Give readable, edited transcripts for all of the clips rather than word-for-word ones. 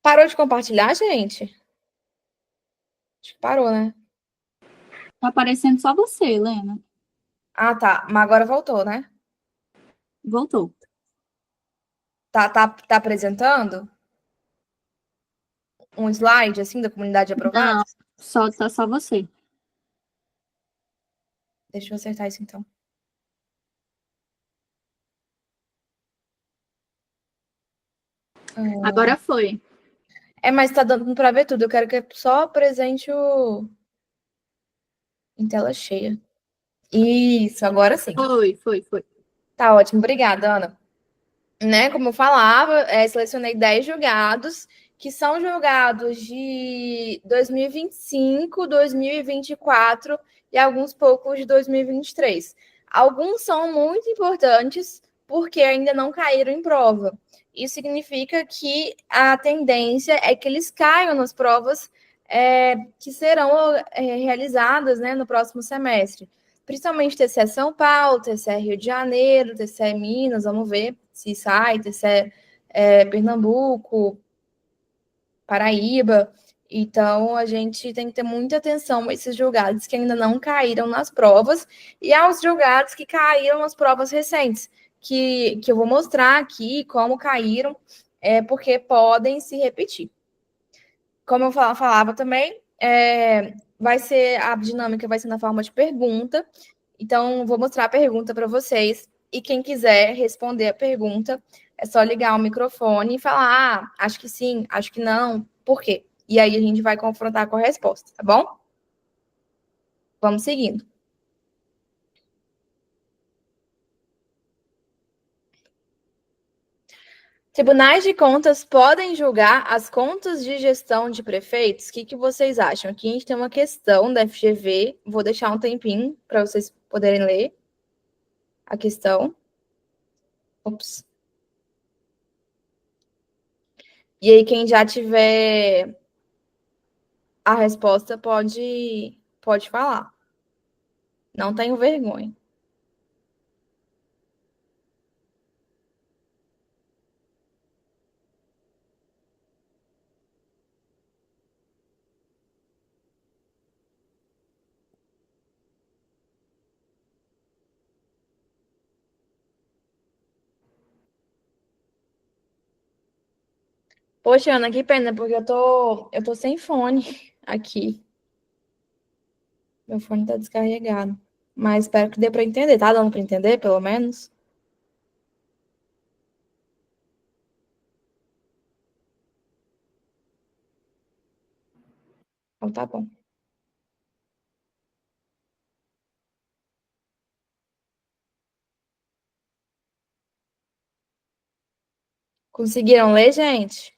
Parou de compartilhar, gente? Acho que parou, né? Tá aparecendo só você, Helena. Ah, tá. Mas agora voltou, né? Voltou. Tá apresentando um slide, assim, da comunidade aprovada? Não, tá só você. Deixa eu acertar isso, então. Agora foi. Mas tá dando pra ver tudo. Eu quero que só apresente o... em tela cheia. Isso, agora sim. Foi. Tá ótimo. Obrigada, Ana. Né, como eu falava, selecionei 10 julgados, que são julgados de 2025, 2024 e alguns poucos de 2023. Alguns são muito importantes porque ainda não caíram em prova. Isso significa que a tendência é que eles caiam nas provas que serão realizadas, né, no próximo semestre. Principalmente TCE São Paulo, TCE Rio de Janeiro, TCE Minas, vamos ver se sai, TCE Pernambuco, Paraíba. Então, a gente tem que ter muita atenção a esses julgados que ainda não caíram nas provas e aos julgados que caíram nas provas recentes, que eu vou mostrar aqui como caíram, porque podem se repetir. Como eu falava também, a dinâmica vai ser na forma de pergunta. Então, vou mostrar a pergunta para vocês. E quem quiser responder a pergunta, é só ligar o microfone e falar: acho que sim, acho que não, por quê? E aí a gente vai confrontar com a resposta, tá bom? Vamos seguindo. Tribunais de contas podem julgar as contas de gestão de prefeitos? O que vocês acham? Aqui a gente tem uma questão da FGV. Vou deixar um tempinho para vocês poderem ler a questão. Ops. E aí, quem já tiver a resposta pode falar. Não tenho vergonha. Poxa, Ana, que pena, porque eu tô sem fone aqui. Meu fone tá descarregado. Mas espero que dê para entender. Tá dando para entender, pelo menos? Então tá bom. Conseguiram ler, gente?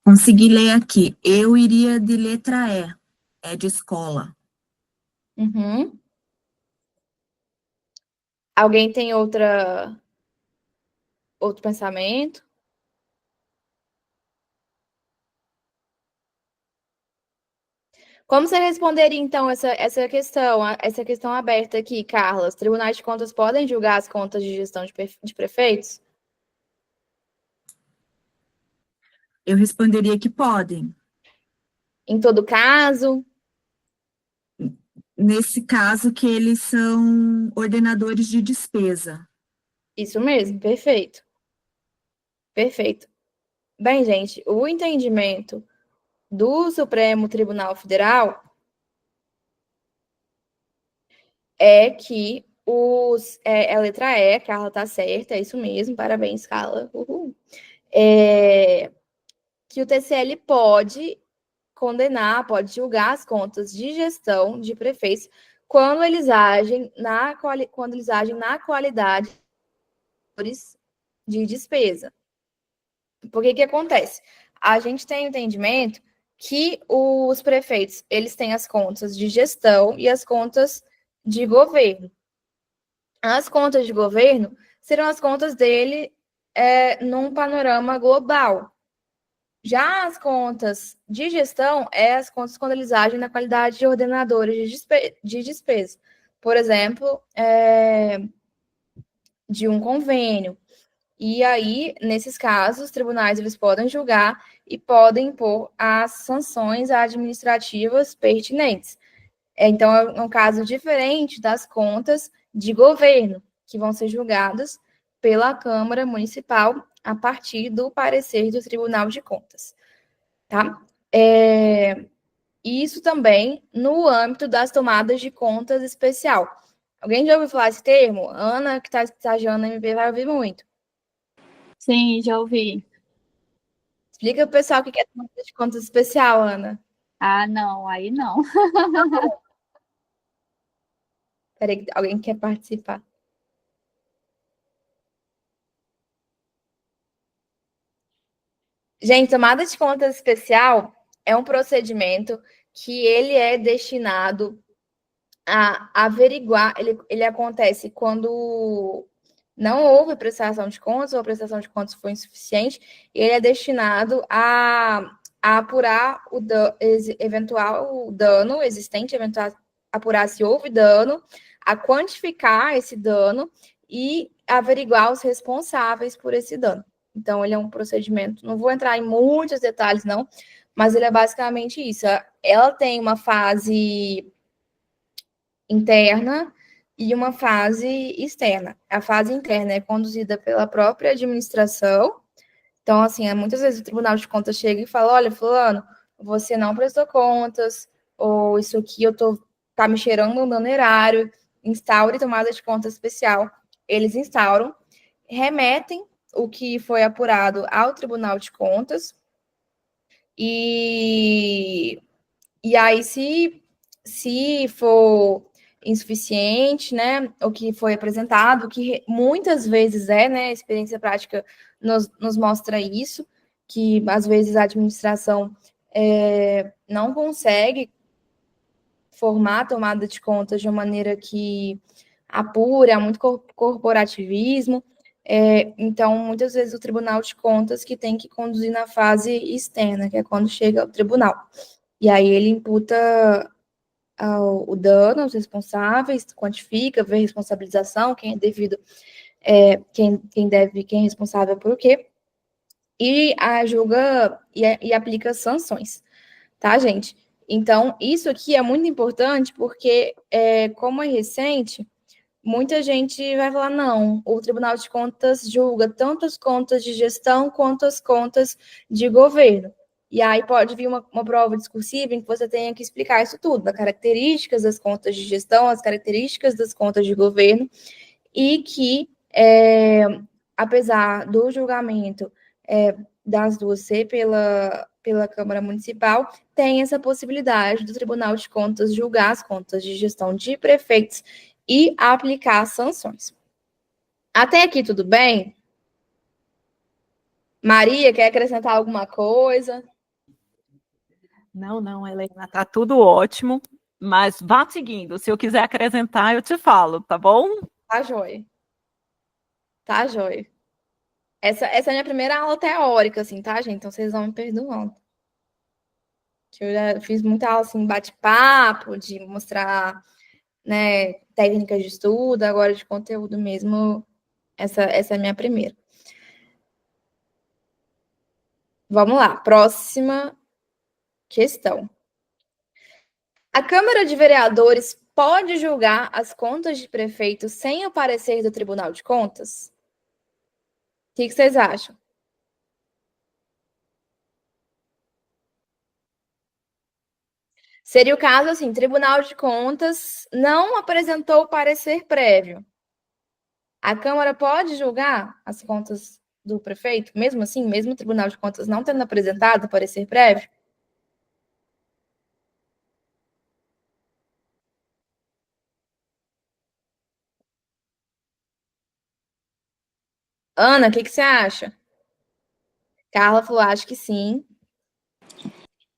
Consegui ler aqui. Eu iria de letra E. É de escola. Uhum. Alguém tem outro pensamento? Como você responderia, então, essa questão aberta aqui, Carla? Os tribunais de contas podem julgar as contas de gestão de prefeitos? Eu responderia que podem. Em todo caso? Nesse caso, que eles são ordenadores de despesa. Isso mesmo, perfeito. Perfeito. Bem, gente, o entendimento do Supremo Tribunal Federal é que a letra E, Carla tá certa, é isso mesmo, parabéns, Carla. Uhul. Que o TCL pode condenar, pode julgar as contas de gestão de prefeitos quando eles agem na qualidade de despesa. Porque que acontece? A gente tem entendimento que os prefeitos, eles têm as contas de gestão e as contas de governo. As contas de governo serão as contas dele num panorama global. Já as contas de gestão as contas quando eles agem na qualidade de ordenadores de despesa. Por exemplo, de um convênio. E aí, nesses casos, os tribunais eles podem julgar e podem impor as sanções administrativas pertinentes. Então, é um caso diferente das contas de governo, que vão ser julgadas pela Câmara Municipal a partir do parecer do Tribunal de Contas. Tá? Isso também no âmbito das tomadas de contas especial. Alguém já ouviu falar esse termo? Ana, que está estagiando na MP, vai ouvir muito. Sim, já ouvi. Explica para o pessoal o que é tomada de contas especial, Ana. Ah, não, aí não. Peraí, alguém quer participar? Gente, tomada de contas especial é um procedimento que ele é destinado a averiguar, ele acontece quando não houve prestação de contas ou a prestação de contas foi insuficiente, ele é destinado a apurar o eventual dano existente, apurar se houve dano, a quantificar esse dano e averiguar os responsáveis por esse dano. Então, ele é um procedimento, não vou entrar em muitos detalhes, não, mas ele é basicamente isso. Ela tem uma fase interna e uma fase externa. A fase interna é conduzida pela própria administração. Então, assim, muitas vezes o Tribunal de Contas chega e fala: olha, fulano, você não prestou contas, ou isso aqui tá me cheirando um dano erário, instaure tomada de conta especial. Eles instauram, remetem o que foi apurado ao Tribunal de Contas, e aí, se for insuficiente, né, o que foi apresentado, que muitas vezes né, a experiência prática nos mostra isso, que às vezes a administração não consegue formar a tomada de contas de uma maneira que apura, há muito corporativismo, então muitas vezes o Tribunal de Contas que tem que conduzir na fase externa, que é quando chega ao tribunal. E aí ele imputa o dano aos responsáveis, quantifica, vê responsabilização, quem é devido, quem deve, quem é responsável por quê, e julga e aplica sanções, tá, gente? Então, isso aqui é muito importante porque, como é recente, muita gente vai falar, não, o Tribunal de Contas julga tanto as contas de gestão quanto as contas de governo. E aí pode vir uma prova discursiva em que você tenha que explicar isso tudo, as características das contas de gestão, as características das contas de governo, e que, apesar do julgamento das duas ser pela Câmara Municipal, tem essa possibilidade do Tribunal de Contas julgar as contas de gestão de prefeitos e aplicar sanções. Até aqui tudo bem? Maria, quer acrescentar alguma coisa? Não, Helena, tá tudo ótimo, mas vá seguindo. Se eu quiser acrescentar, eu te falo, tá bom? Tá joia. Tá joia. Essa é a minha primeira aula teórica, assim, tá, gente? Então vocês vão me perdoando. Que eu já fiz muita aula, assim, bate-papo, de mostrar, né, técnicas de estudo, agora de conteúdo mesmo. Essa é a minha primeira. Vamos lá, próxima questão. A Câmara de Vereadores pode julgar as contas de prefeito sem o parecer do Tribunal de Contas? O que vocês acham? Seria o caso assim, Tribunal de Contas não apresentou o parecer prévio. A Câmara pode julgar as contas do prefeito, mesmo assim, mesmo o Tribunal de Contas não tendo apresentado o parecer prévio? Ana, o que você acha? Carla falou, acho que sim.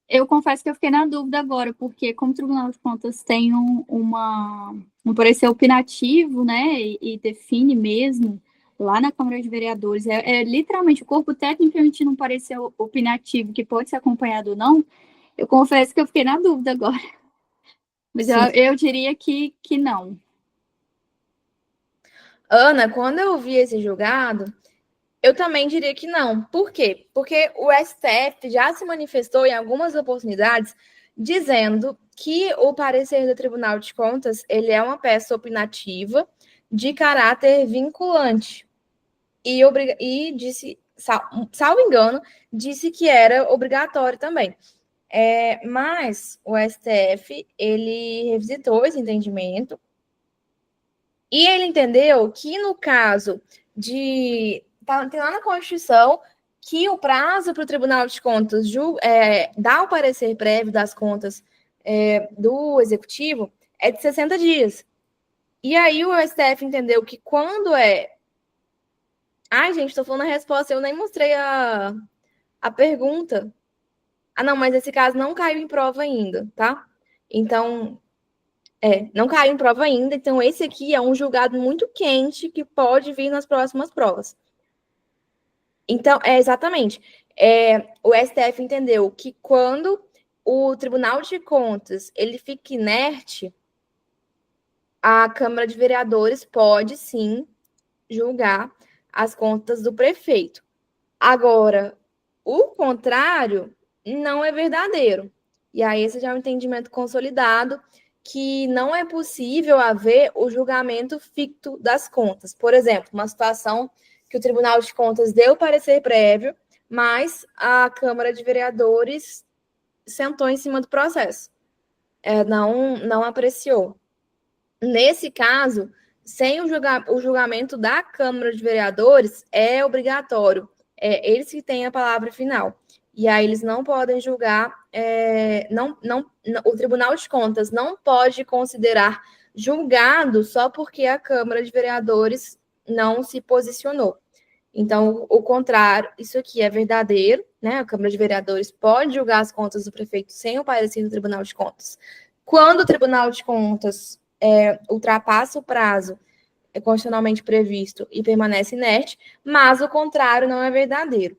Eu confesso que eu fiquei na dúvida agora, porque como o Tribunal de Contas tem um parecer opinativo, né, e define mesmo lá na Câmara de Vereadores, literalmente o corpo técnico emitindo um parecer opinativo que pode ser acompanhado ou não, eu confesso que eu fiquei na dúvida agora. Mas eu diria que não. Ana, quando eu vi esse julgado, eu também diria que não. Por quê? Porque o STF já se manifestou em algumas oportunidades dizendo que o parecer do Tribunal de Contas ele é uma peça opinativa de caráter vinculante. E disse, salvo engano, disse que era obrigatório também. Mas o STF ele revisitou esse entendimento e ele entendeu que no caso de tem lá na Constituição que o prazo para o Tribunal de Contas dar o parecer prévio das contas do Executivo é de 60 dias. E aí o STF entendeu que quando é. Ai, gente, estou falando a resposta, eu nem mostrei a pergunta. Ah, não, mas esse caso não caiu em prova ainda, tá? Então, não caiu em prova ainda. Então, esse aqui é um julgado muito quente que pode vir nas próximas provas. Então, exatamente. O STF entendeu que quando o Tribunal de Contas ele fica inerte, a Câmara de Vereadores pode sim julgar as contas do prefeito. Agora, o contrário não é verdadeiro. E aí, esse já é um entendimento consolidado que não é possível haver o julgamento ficto das contas. Por exemplo, uma situação que o Tribunal de Contas deu parecer prévio, mas a Câmara de Vereadores sentou em cima do processo, não apreciou. Nesse caso, sem o julgamento da Câmara de Vereadores, é obrigatório. Eles que têm a palavra final. E aí eles não podem julgar, o Tribunal de Contas não pode considerar julgado só porque a Câmara de Vereadores não se posicionou. Então, o contrário, isso aqui é verdadeiro, né? A Câmara de Vereadores pode julgar as contas do prefeito sem o parecer do Tribunal de Contas. Quando o Tribunal de Contas ultrapassa o prazo constitucionalmente previsto e permanece inerte, mas o contrário não é verdadeiro.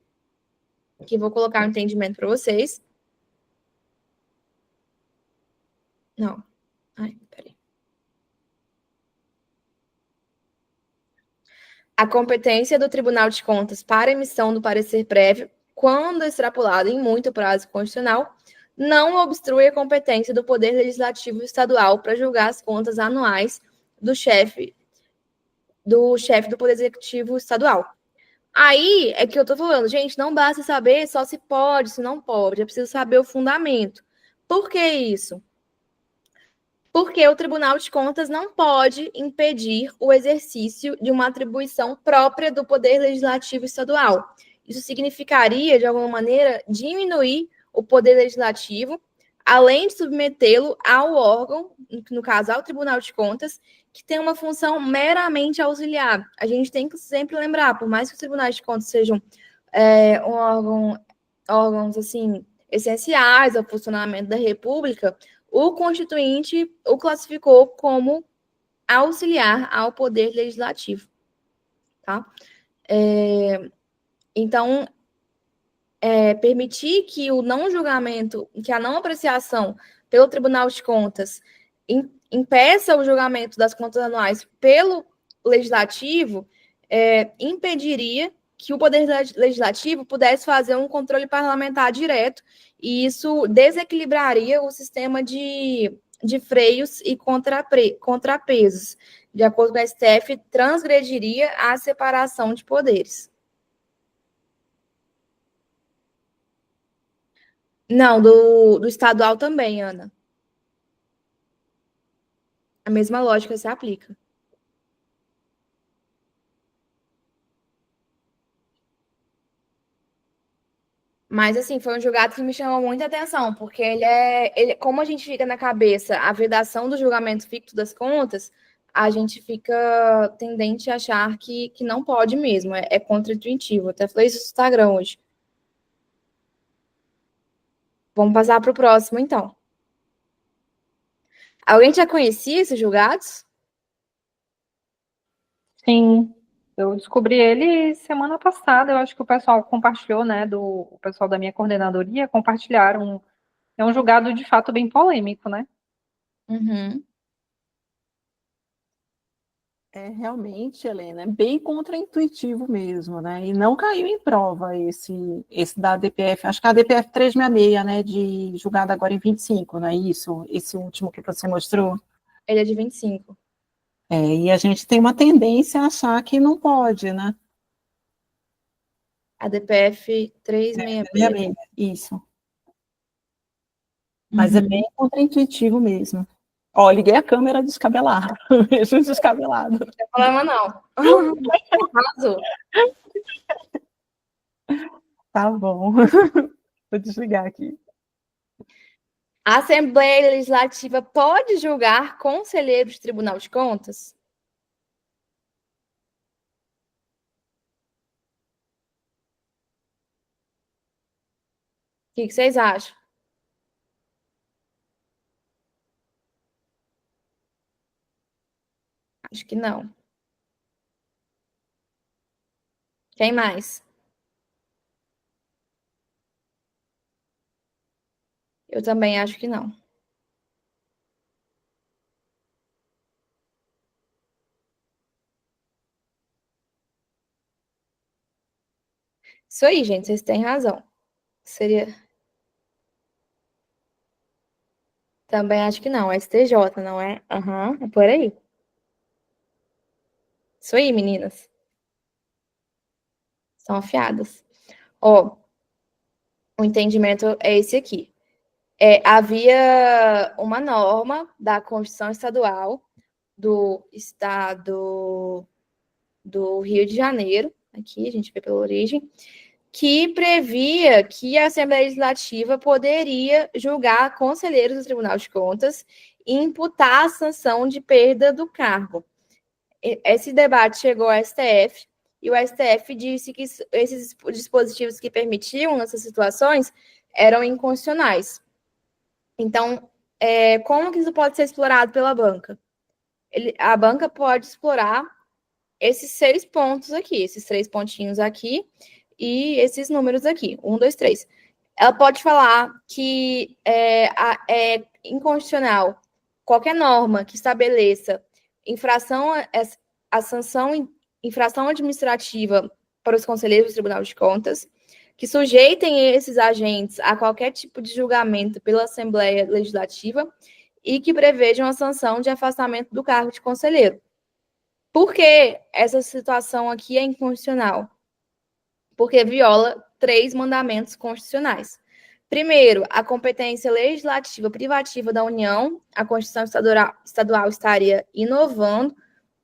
Aqui vou colocar um entendimento para vocês. Não. Ai, peraí. A competência do Tribunal de Contas para emissão do parecer prévio, quando extrapolada em muito prazo constitucional, não obstrui a competência do Poder Legislativo Estadual para julgar as contas anuais do chefe do Poder Executivo Estadual. Aí é que eu tô falando, gente, não basta saber só se pode, se não pode, é preciso saber o fundamento. Por que isso? Porque o Tribunal de Contas não pode impedir o exercício de uma atribuição própria do Poder Legislativo Estadual. Isso significaria, de alguma maneira, diminuir o Poder Legislativo, além de submetê-lo ao órgão, no caso, ao Tribunal de Contas, que tem uma função meramente auxiliar. A gente tem que sempre lembrar, por mais que os tribunais de contas sejam órgãos assim essenciais ao funcionamento da República, o Constituinte o classificou como auxiliar ao Poder Legislativo, tá? Então, permitir que o não julgamento, que a não apreciação pelo Tribunal de Contas impeça o julgamento das contas anuais pelo Legislativo, impediria que o Poder Legislativo pudesse fazer um controle parlamentar direto, e isso desequilibraria o sistema de freios e contrapesos. De acordo com a STF, transgrediria a separação de poderes. Não, do estadual também, Ana. A mesma lógica se aplica. Mas, assim, foi um julgado que me chamou muita atenção, porque como a gente fica na cabeça a vedação do julgamento ficto das contas, a gente fica tendente a achar que não pode mesmo, é contra-intuitivo. Até falei isso no Instagram hoje. Vamos passar para o próximo, então. Alguém já conhecia esses julgados? Sim, eu descobri ele semana passada. Eu acho que o pessoal compartilhou, né? O pessoal da minha coordenadoria compartilharam. É um julgado de fato bem polêmico, né? Uhum. É realmente, Helena, é bem contraintuitivo mesmo, né? E não caiu em prova esse da DPF. Acho que a DPF 366, né? De julgado agora em 25, não é isso? Esse último que você mostrou. Ele é de 25. É, e a gente tem uma tendência a achar que não pode, né? A DPF 366. 366, isso. Mas é bem Uhum. contraintuitivo mesmo. Ó, liguei a câmera descabelado. Vejo descabelado. Não tem problema, não. Arrasou. Tá bom. Vou desligar aqui. A Assembleia Legislativa pode julgar conselheiros do Tribunal de Contas? O que vocês acham? Acho que não. Quem mais? Eu também acho que não. Isso aí, gente, vocês têm razão. Seria. Também acho que não. É STJ, não é? Aham, é por aí. Isso aí, meninas. São afiadas. Ó, o entendimento é esse aqui. Havia uma norma da Constituição Estadual do Estado do Rio de Janeiro, aqui a gente vê pela origem, que previa que a Assembleia Legislativa poderia julgar conselheiros do Tribunal de Contas e imputar a sanção de perda do cargo. Esse debate chegou ao STF e o STF disse que esses dispositivos que permitiam essas situações eram inconstitucionais. Então, como que isso pode ser explorado pela banca? A banca pode explorar esses 6 pontos aqui, esses 3 pontinhos aqui e esses números aqui, 1, 2, 3. Ela pode falar que é inconstitucional qualquer norma que estabeleça infração a sanção infração administrativa para os conselheiros do Tribunal de Contas, que sujeitem esses agentes a qualquer tipo de julgamento pela Assembleia Legislativa e que prevejam a sanção de afastamento do cargo de conselheiro. Por que essa situação aqui é inconstitucional? Porque viola 3 mandamentos constitucionais. Primeiro, a competência legislativa privativa da União, a Constituição Estadual estaria inovando,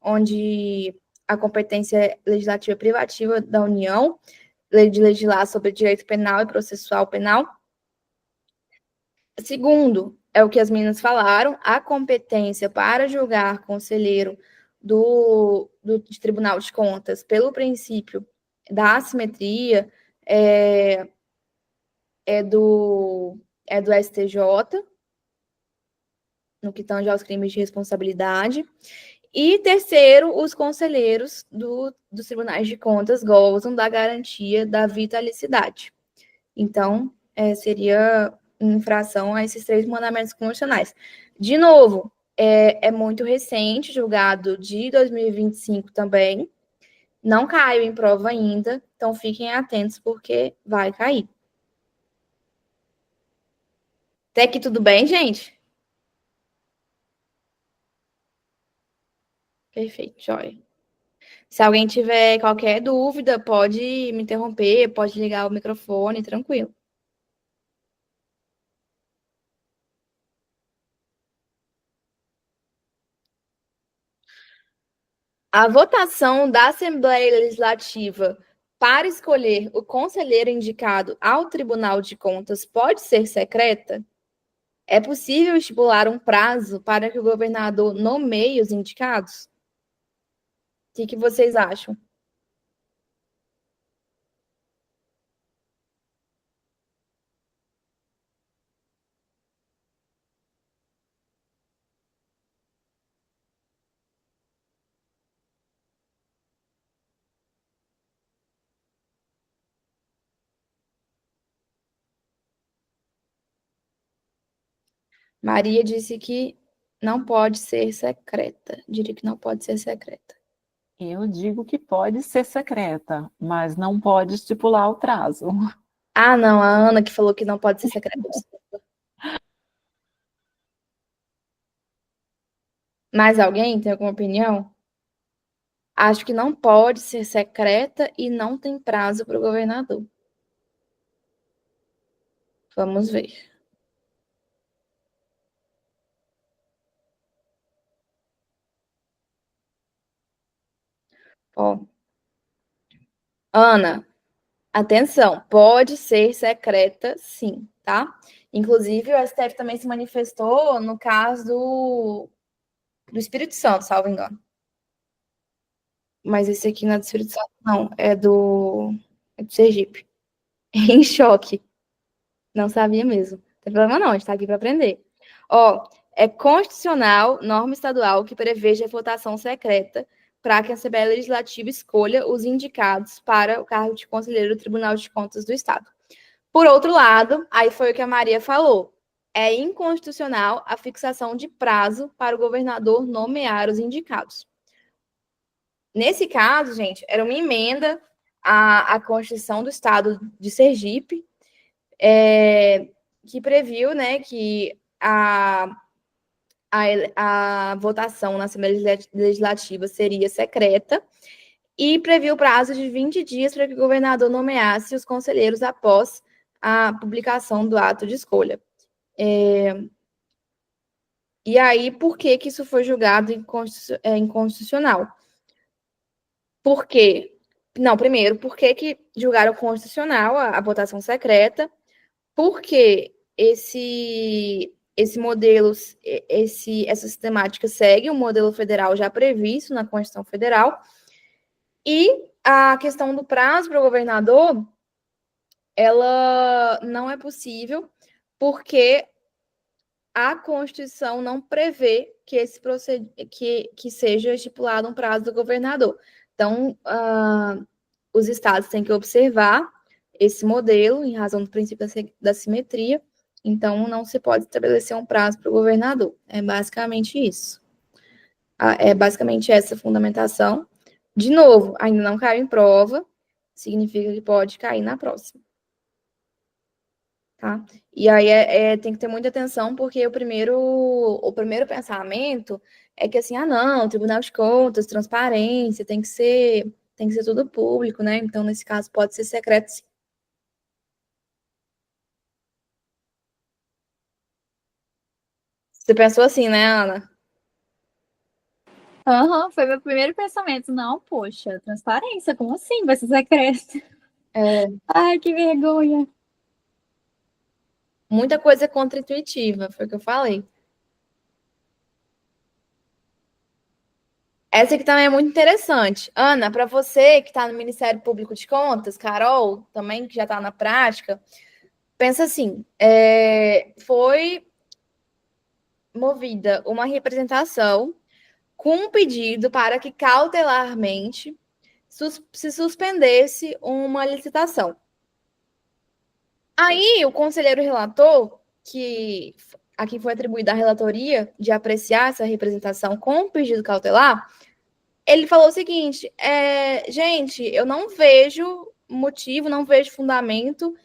onde a competência legislativa privativa da União, de legislar sobre direito penal e processual penal. Segundo, é o que as meninas falaram, a competência para julgar conselheiro do Tribunal de Contas pelo princípio da assimetria é do STJ, no que tange aos crimes de responsabilidade. E terceiro, os conselheiros dos tribunais de contas gozam da garantia da vitalicidade. Então, seria infração a esses 3 mandamentos constitucionais. De novo, é muito recente, julgado de 2025 também. Não caiu em prova ainda, então fiquem atentos porque vai cair. Até aqui tudo bem, gente? Perfeito, joia. Se alguém tiver qualquer dúvida, pode me interromper, pode ligar o microfone, tranquilo. A votação da Assembleia Legislativa para escolher o conselheiro indicado ao Tribunal de Contas pode ser secreta? É possível estipular um prazo para que o governador nomeie os indicados? O que vocês acham? Maria disse que Não pode ser secreta. Diria que não pode ser secreta. Eu digo que pode ser secreta, mas não pode estipular o prazo. Ah, não, a Ana que falou que não pode ser secreta. Mais alguém tem alguma opinião? Acho que não pode ser secreta e não tem prazo para o governador. Vamos ver. Ó, Ana, atenção, pode ser secreta, sim, tá? Inclusive, o STF também se manifestou no caso do Espírito Santo, salvo engano. Mas esse aqui não é do Espírito Santo, não, é do Sergipe. Em choque. Não sabia mesmo. Não tem problema não, a gente está aqui para aprender. Ó, é constitucional norma estadual que preveja a votação secreta para que a Assembleia Legislativa escolha os indicados para o cargo de conselheiro do Tribunal de Contas do Estado. Por outro lado, aí foi o que a Maria falou, é inconstitucional a fixação de prazo para o governador nomear os indicados. Nesse caso, gente, era uma emenda à Constituição do Estado de Sergipe, que previu, né, que a votação na Assembleia Legislativa seria secreta e previu o prazo de 20 dias para que o governador nomeasse os conselheiros após a publicação do ato de escolha. E aí, por que isso foi julgado inconstitucional? Por quê? Não, primeiro, por que julgaram constitucional a votação secreta? Porque esse modelo, essa sistemática segue um modelo federal já previsto na Constituição Federal, e a questão do prazo para o governador, ela não é possível, porque a Constituição não prevê que seja estipulado um prazo do governador. Então, os estados têm que observar esse modelo, em razão do princípio da simetria, então não se pode estabelecer um prazo para o governador. É basicamente isso. É basicamente essa fundamentação. De novo, ainda não caiu em prova, significa que pode cair na próxima. Tá? E aí tem que ter muita atenção, porque o primeiro pensamento é que assim, não, Tribunal de Contas, transparência, tem que ser tudo público, né? Então, nesse caso, pode ser secreto, sim. Você pensou assim, né, Ana? Aham, foi meu primeiro pensamento. Não, poxa, transparência, como assim? Vai ser secreto. Ai, que vergonha. Muita coisa contra-intuitiva, foi o que eu falei. Essa aqui também é muito interessante. Ana, para você que está no Ministério Público de Contas, Carol, também que já está na prática, pensa assim, foi movida uma representação com um pedido para que cautelarmente se suspendesse uma licitação. Aí o conselheiro relator, a quem foi atribuída a relatoria de apreciar essa representação com pedido cautelar, ele falou o seguinte, gente, eu não vejo motivo, não vejo fundamento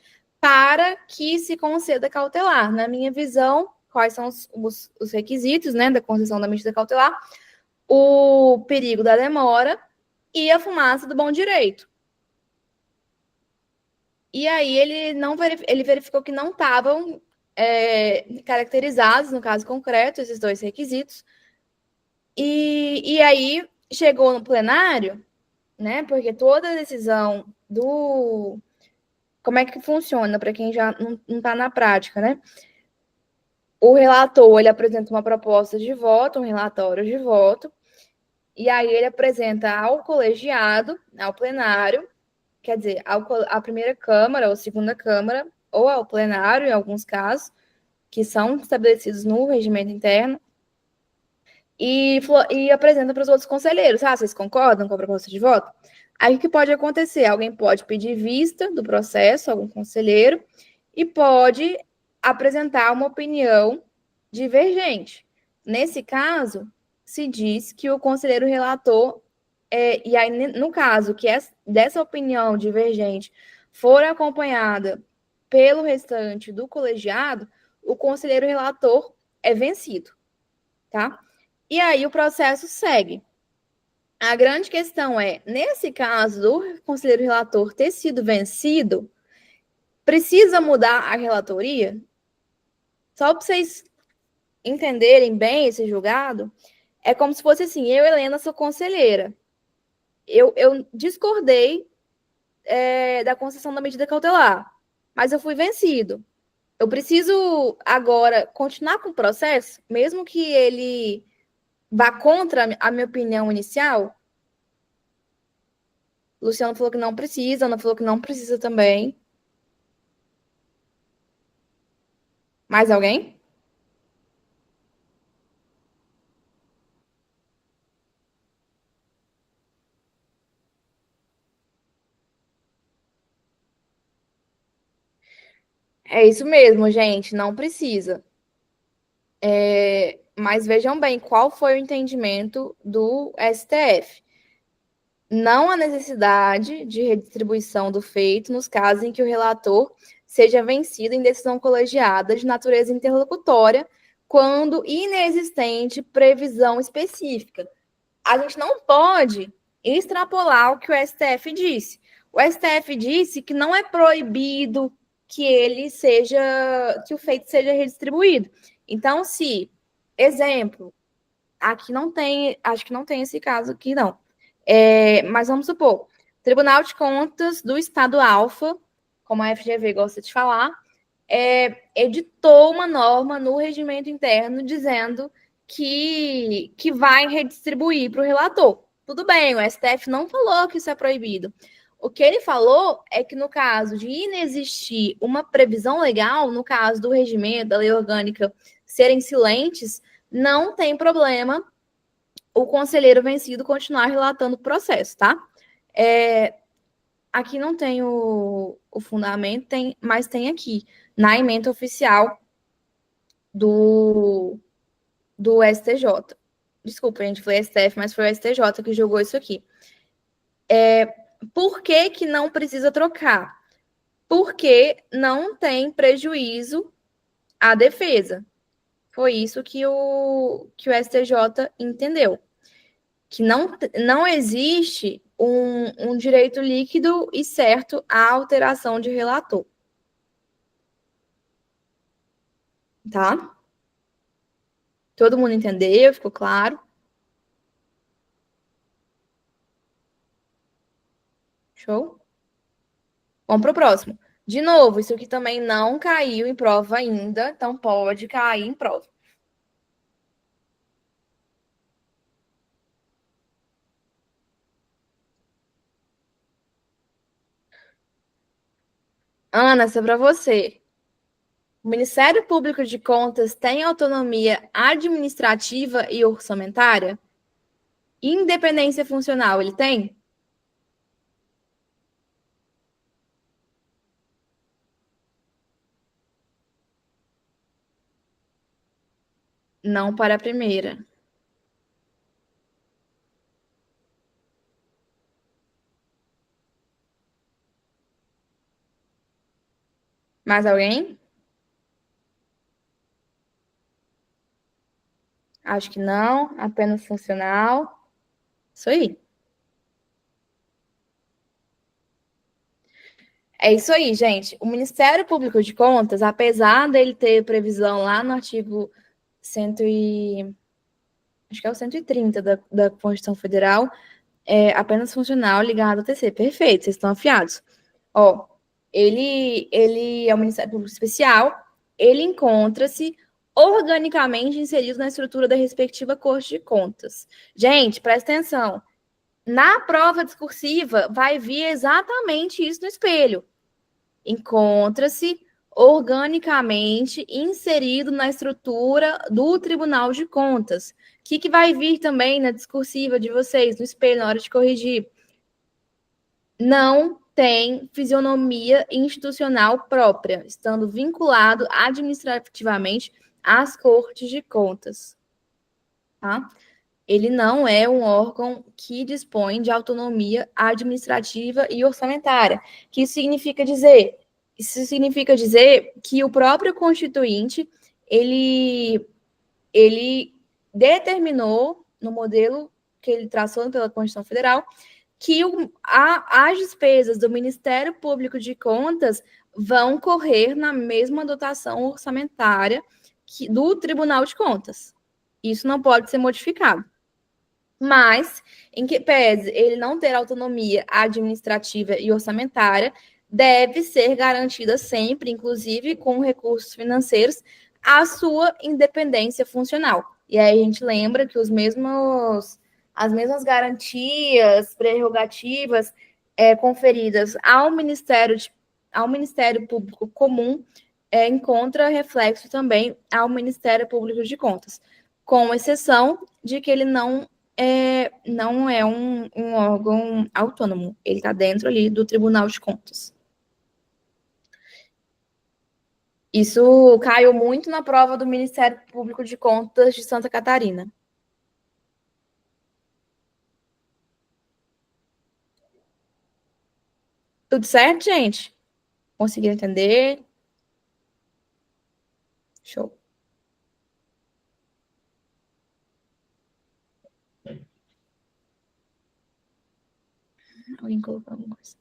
para que se conceda cautelar. Na minha visão, quais são os requisitos, né, da concessão da medida cautelar? O perigo da demora e a fumaça do bom direito. E aí ele verificou que não estavam caracterizados, no caso concreto, esses dois requisitos. E aí chegou no plenário, né? Porque toda decisão do... Como é que funciona para quem já não está na prática, né? O relator, ele apresenta uma proposta de voto, um relatório de voto, e aí ele apresenta ao colegiado, ao plenário, quer dizer, à primeira Câmara ou segunda Câmara, ou ao plenário, em alguns casos, que são estabelecidos no regimento interno, e apresenta para os outros conselheiros. Vocês concordam com a proposta de voto? Aí o que pode acontecer? Alguém pode pedir vista do processo, algum conselheiro, e pode apresentar uma opinião divergente. Nesse caso, se diz que o conselheiro relator, e aí, no caso, que dessa opinião divergente for acompanhada pelo restante do colegiado, o conselheiro relator é vencido, tá? E aí o processo segue. A grande questão é, nesse caso do conselheiro relator ter sido vencido, precisa mudar a relatoria? Só para vocês entenderem bem esse julgado, é como se fosse assim, eu, Helena, sou conselheira. Eu discordei da concessão da medida cautelar, mas eu fui vencido. Eu preciso agora continuar com o processo, mesmo que ele vá contra a minha opinião inicial? Luciano falou que não precisa, Ana falou que não precisa também. Mais alguém? É isso mesmo, gente, não precisa. Mas vejam bem, qual foi o entendimento do STF? Não há necessidade de redistribuição do feito nos casos em que o relator seja vencido em decisão colegiada de natureza interlocutória, quando inexistente previsão específica. A gente não pode extrapolar o que o STF disse. O STF disse que não é proibido que o feito seja redistribuído. Então, exemplo, aqui não tem, acho que não tem esse caso aqui, não. Mas vamos supor, Tribunal de Contas do Estado Alfa, como a FGV gosta de falar, editou uma norma no regimento interno dizendo que vai redistribuir para o relator. Tudo bem, o STF não falou que isso é proibido. O que ele falou é que no caso de inexistir uma previsão legal, no caso do regimento, da lei orgânica serem silentes, não tem problema o conselheiro vencido continuar relatando o processo, tá? Aqui não tem o fundamento, mas tem aqui, na ementa oficial do STJ. Desculpa, a gente foi STF, mas foi o STJ que julgou isso aqui. Por que não precisa trocar? Porque não tem prejuízo à defesa. Foi isso que o STJ entendeu. Que não existe um direito líquido e certo à alteração de relator. Tá? Todo mundo entendeu? Ficou claro? Show? Vamos para o próximo. De novo, isso aqui também não caiu em prova ainda, então pode cair em prova. Ana, essa é para você. O Ministério Público de Contas tem autonomia administrativa e orçamentária? Independência funcional, ele tem? Não para a primeira. Mais alguém? Acho que não, apenas funcional. Isso aí. É isso aí, gente. O Ministério Público de Contas, apesar dele ter previsão lá no artigo acho que é o 130 da Constituição Federal, é apenas funcional ligado ao TC. Perfeito, vocês estão afiados. Ó, ele é um Ministério Público Especial, ele encontra-se organicamente inserido na estrutura da respectiva Corte de Contas. Gente, presta atenção. Na prova discursiva, vai vir exatamente isso no espelho. Encontra-se organicamente inserido na estrutura do Tribunal de Contas. O que vai vir também na discursiva de vocês, no espelho, na hora de corrigir? Não tem fisionomia institucional própria, estando vinculado administrativamente às Cortes de Contas. tá? Ele não é um órgão que dispõe de autonomia administrativa e orçamentária. Que isso significa dizer? Isso significa dizer que o próprio Constituinte, ele determinou, no modelo que ele traçou pela Constituição Federal, que as despesas do Ministério Público de Contas vão correr na mesma dotação orçamentária do Tribunal de Contas. Isso não pode ser modificado. Mas, em que pese ele não ter autonomia administrativa e orçamentária, deve ser garantida sempre, inclusive com recursos financeiros, a sua independência funcional. E aí a gente lembra que as mesmas garantias, prerrogativas conferidas ao Ministério Público Comum encontra reflexo também ao Ministério Público de Contas, com exceção de que ele não é um órgão autônomo, ele está dentro ali do Tribunal de Contas. Isso caiu muito na prova do Ministério Público de Contas de Santa Catarina. Tudo certo, gente? Conseguiram entender? Show. Alguém colocou alguma coisa?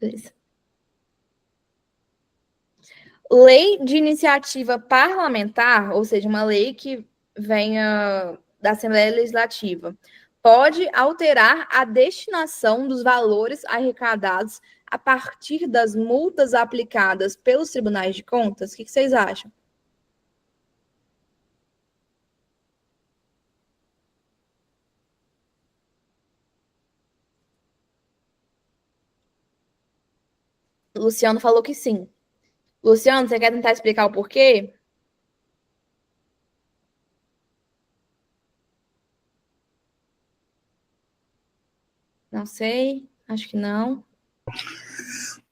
Beleza. Lei de iniciativa parlamentar, ou seja, uma lei que venha da Assembleia Legislativa, pode alterar a destinação dos valores arrecadados a partir das multas aplicadas pelos tribunais de contas? O que vocês acham? O Luciano falou que sim. Luciano, você quer tentar explicar o porquê? Não sei, acho que não.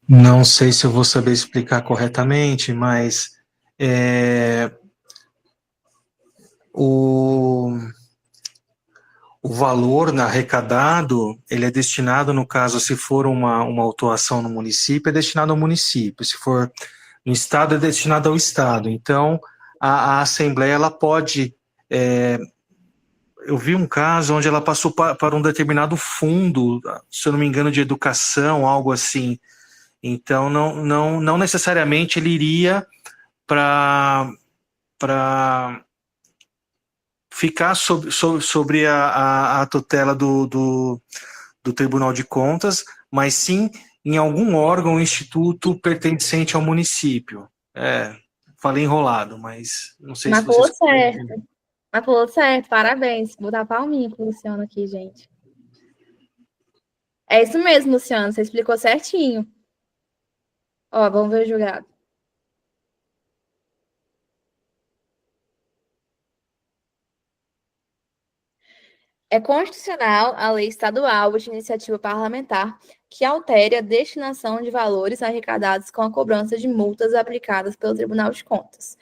Não sei se eu vou saber explicar corretamente, mas o valor arrecadado, ele é destinado, no caso, se for uma autuação no município, é destinado ao município. Se for no Estado, é destinado ao Estado. Então, a Assembleia, ela pode... eu vi um caso onde ela passou para um determinado fundo, se eu não me engano, de educação, algo assim. Então, não necessariamente ele iria para ficar sobre a tutela do Tribunal de Contas, mas sim em algum órgão ou instituto pertencente ao município. Falei enrolado, mas não sei se vocês... Mas falou certo, parabéns. Vou dar palminha pro Luciano aqui, gente. É isso mesmo, Luciano, você explicou certinho. Ó, vamos ver o julgado. É constitucional a lei estadual de iniciativa parlamentar que altere a destinação de valores arrecadados com a cobrança de multas aplicadas pelo Tribunal de Contas.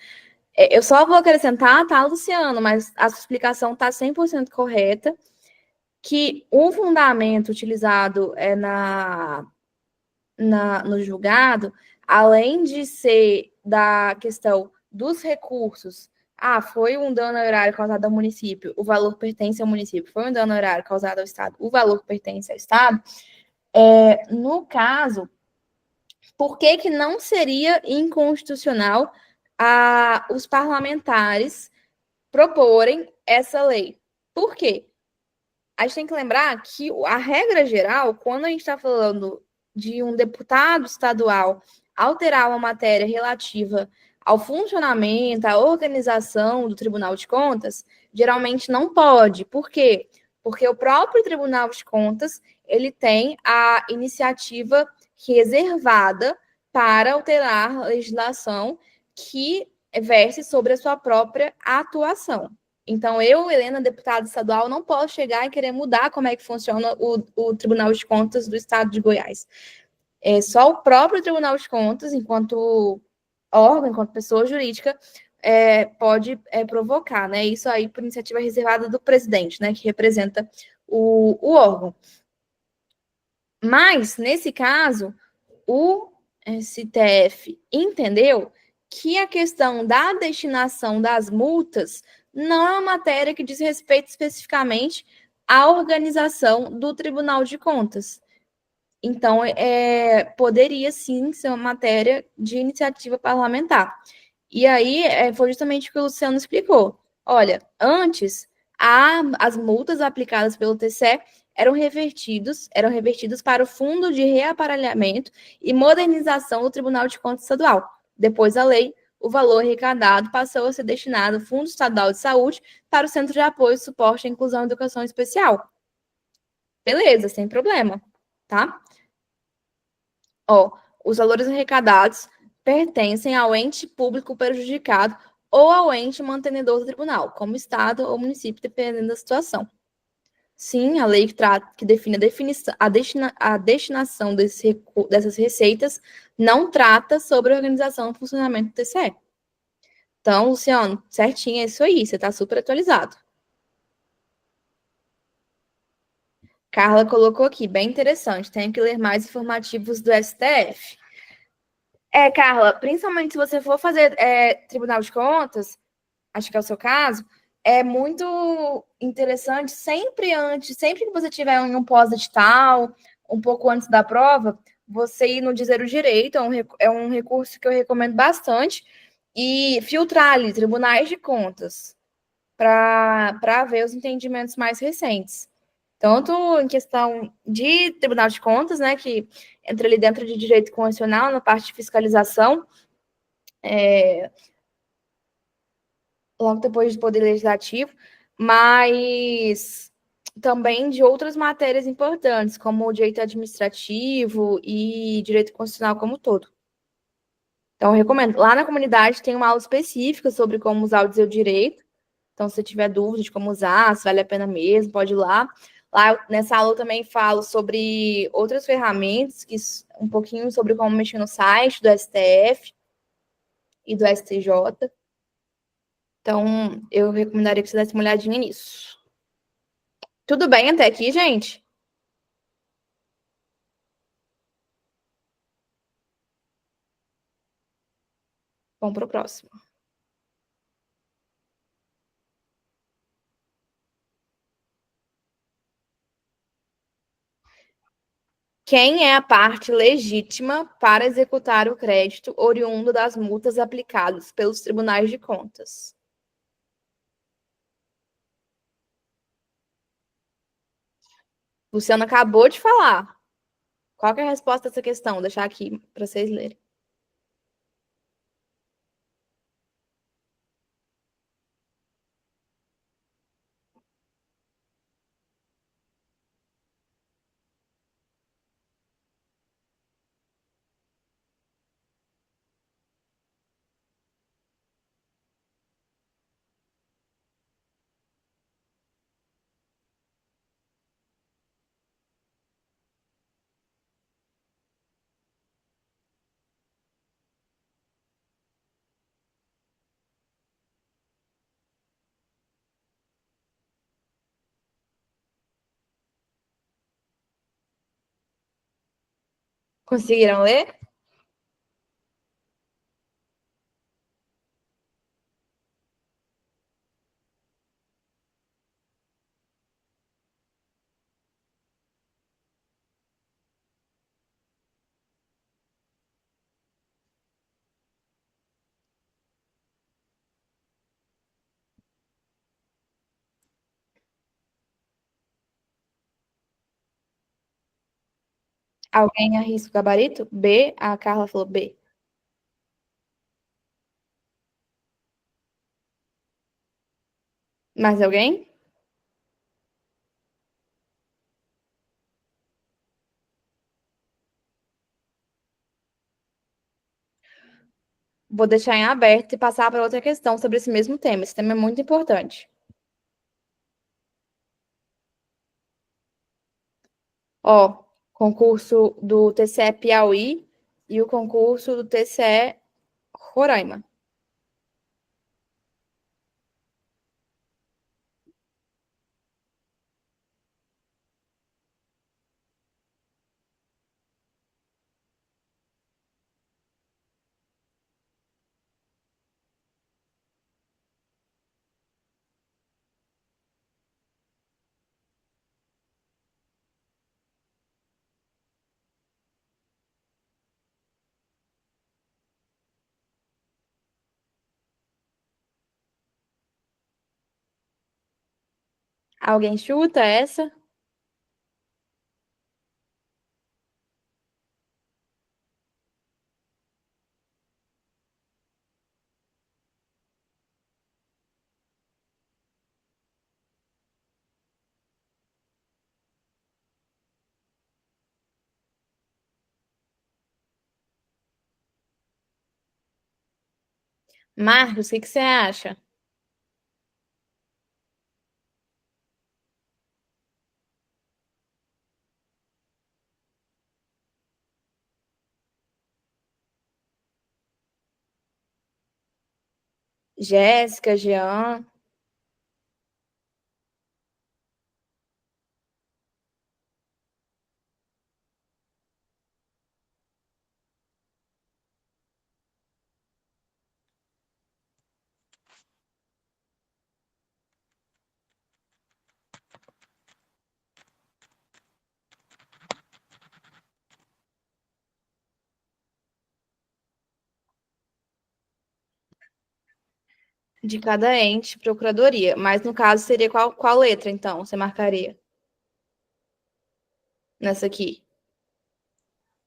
Eu só vou acrescentar, tá, Luciano, mas a sua explicação está 100% correta, que o fundamento utilizado no julgado, além de ser da questão dos recursos, foi um dano horário causado ao município, o valor pertence ao município, foi um dano horário causado ao Estado, o valor pertence ao Estado, no caso, por que não seria inconstitucional os parlamentares proporem essa lei? Por quê? A gente tem que lembrar que a regra geral, quando a gente está falando de um deputado estadual alterar uma matéria relativa ao funcionamento, à organização do Tribunal de Contas, geralmente não pode. Por quê? Porque o próprio Tribunal de Contas, ele tem a iniciativa reservada para alterar a legislação que verse sobre a sua própria atuação. Então, eu, Helena, deputada estadual, não posso chegar e querer mudar como é que funciona o Tribunal de Contas do Estado de Goiás. É só o próprio Tribunal de Contas, enquanto órgão, enquanto pessoa jurídica, pode provocar, né? Isso aí por iniciativa reservada do presidente, né? Que representa o órgão. Mas, nesse caso, o STF entendeu que a questão da destinação das multas não é uma matéria que diz respeito especificamente à organização do Tribunal de Contas. Então, poderia sim ser uma matéria de iniciativa parlamentar. E aí foi justamente o que o Luciano explicou. Olha, antes, as multas aplicadas pelo TCE eram revertidas para o Fundo de Reaparelhamento e Modernização do Tribunal de Contas Estadual. Depois da lei, o valor arrecadado passou a ser destinado ao Fundo Estadual de Saúde para o Centro de Apoio, Suporte à Inclusão e Educação Especial. Beleza, sem problema, tá? Ó, os valores arrecadados pertencem ao ente público prejudicado ou ao ente mantenedor do tribunal, como Estado ou município, dependendo da situação. Sim, a lei que define a destinação dessas receitas não trata sobre a organização e funcionamento do TCE. Então, Luciano, certinho, é isso aí, você está super atualizado. Carla colocou aqui, bem interessante, tenho que ler mais informativos do STF. Carla, principalmente se você for fazer Tribunal de Contas, acho que é o seu caso, é muito interessante sempre que você tiver um pós-edital, um pouco antes da prova, você ir no Dizer o Direito, é um recurso que eu recomendo bastante, e filtrar ali tribunais de contas para ver os entendimentos mais recentes. Tanto em questão de Tribunal de Contas, né, que entra ali dentro de direito constitucional, na parte de fiscalização, logo depois do Poder Legislativo, mas também de outras matérias importantes, como o direito administrativo e direito constitucional como um todo. Então, eu recomendo. Lá na comunidade tem uma aula específica sobre como usar o Dizer o Direito. Então, se você tiver dúvida de como usar, se vale a pena mesmo, pode ir lá. Lá nessa aula eu também falo sobre outras ferramentas, um pouquinho sobre como mexer no site do STF e do STJ. Então, eu recomendaria que você desse uma olhadinha nisso. Tudo bem até aqui, gente? Vamos para o próximo. Quem é a parte legítima para executar o crédito oriundo das multas aplicadas pelos tribunais de contas? Luciano acabou de falar. Qual que é a resposta a essa questão? Vou deixar aqui para vocês lerem. Conseguiram ler? Alguém arrisca o gabarito? B. A Carla falou B. Mais alguém? Vou deixar em aberto e passar para outra questão sobre esse mesmo tema. Esse tema é muito importante. Ó, concurso do TCE Piauí e o concurso do TCE Roraima. Alguém chuta essa? Marcos, o que você acha? Jéssica, Jean? De cada ente, procuradoria. Mas no caso seria qual letra, então, você marcaria? Nessa aqui.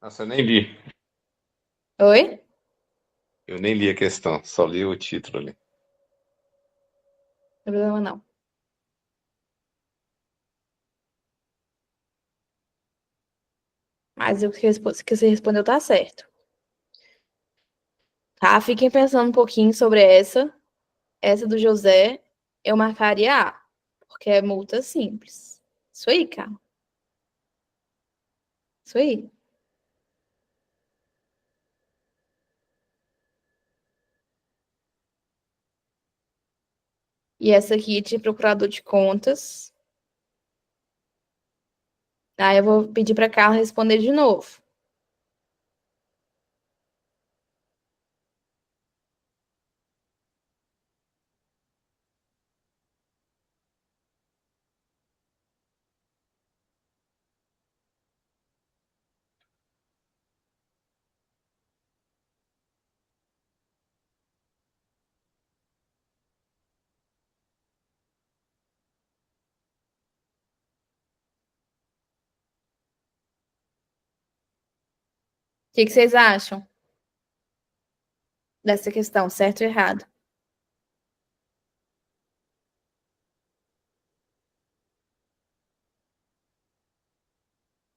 Nossa, eu nem li. Oi? Eu nem li a questão, só li o título ali. Não tem problema não. Mas o que você respondeu tá certo. Tá? Fiquem pensando um pouquinho sobre essa. Essa do José, eu marcaria A, porque é multa simples. Isso aí, cara. Isso aí. E essa aqui de procurador de contas. Aí eu vou pedir para Carla responder de novo. O que vocês acham dessa questão, certo ou errado?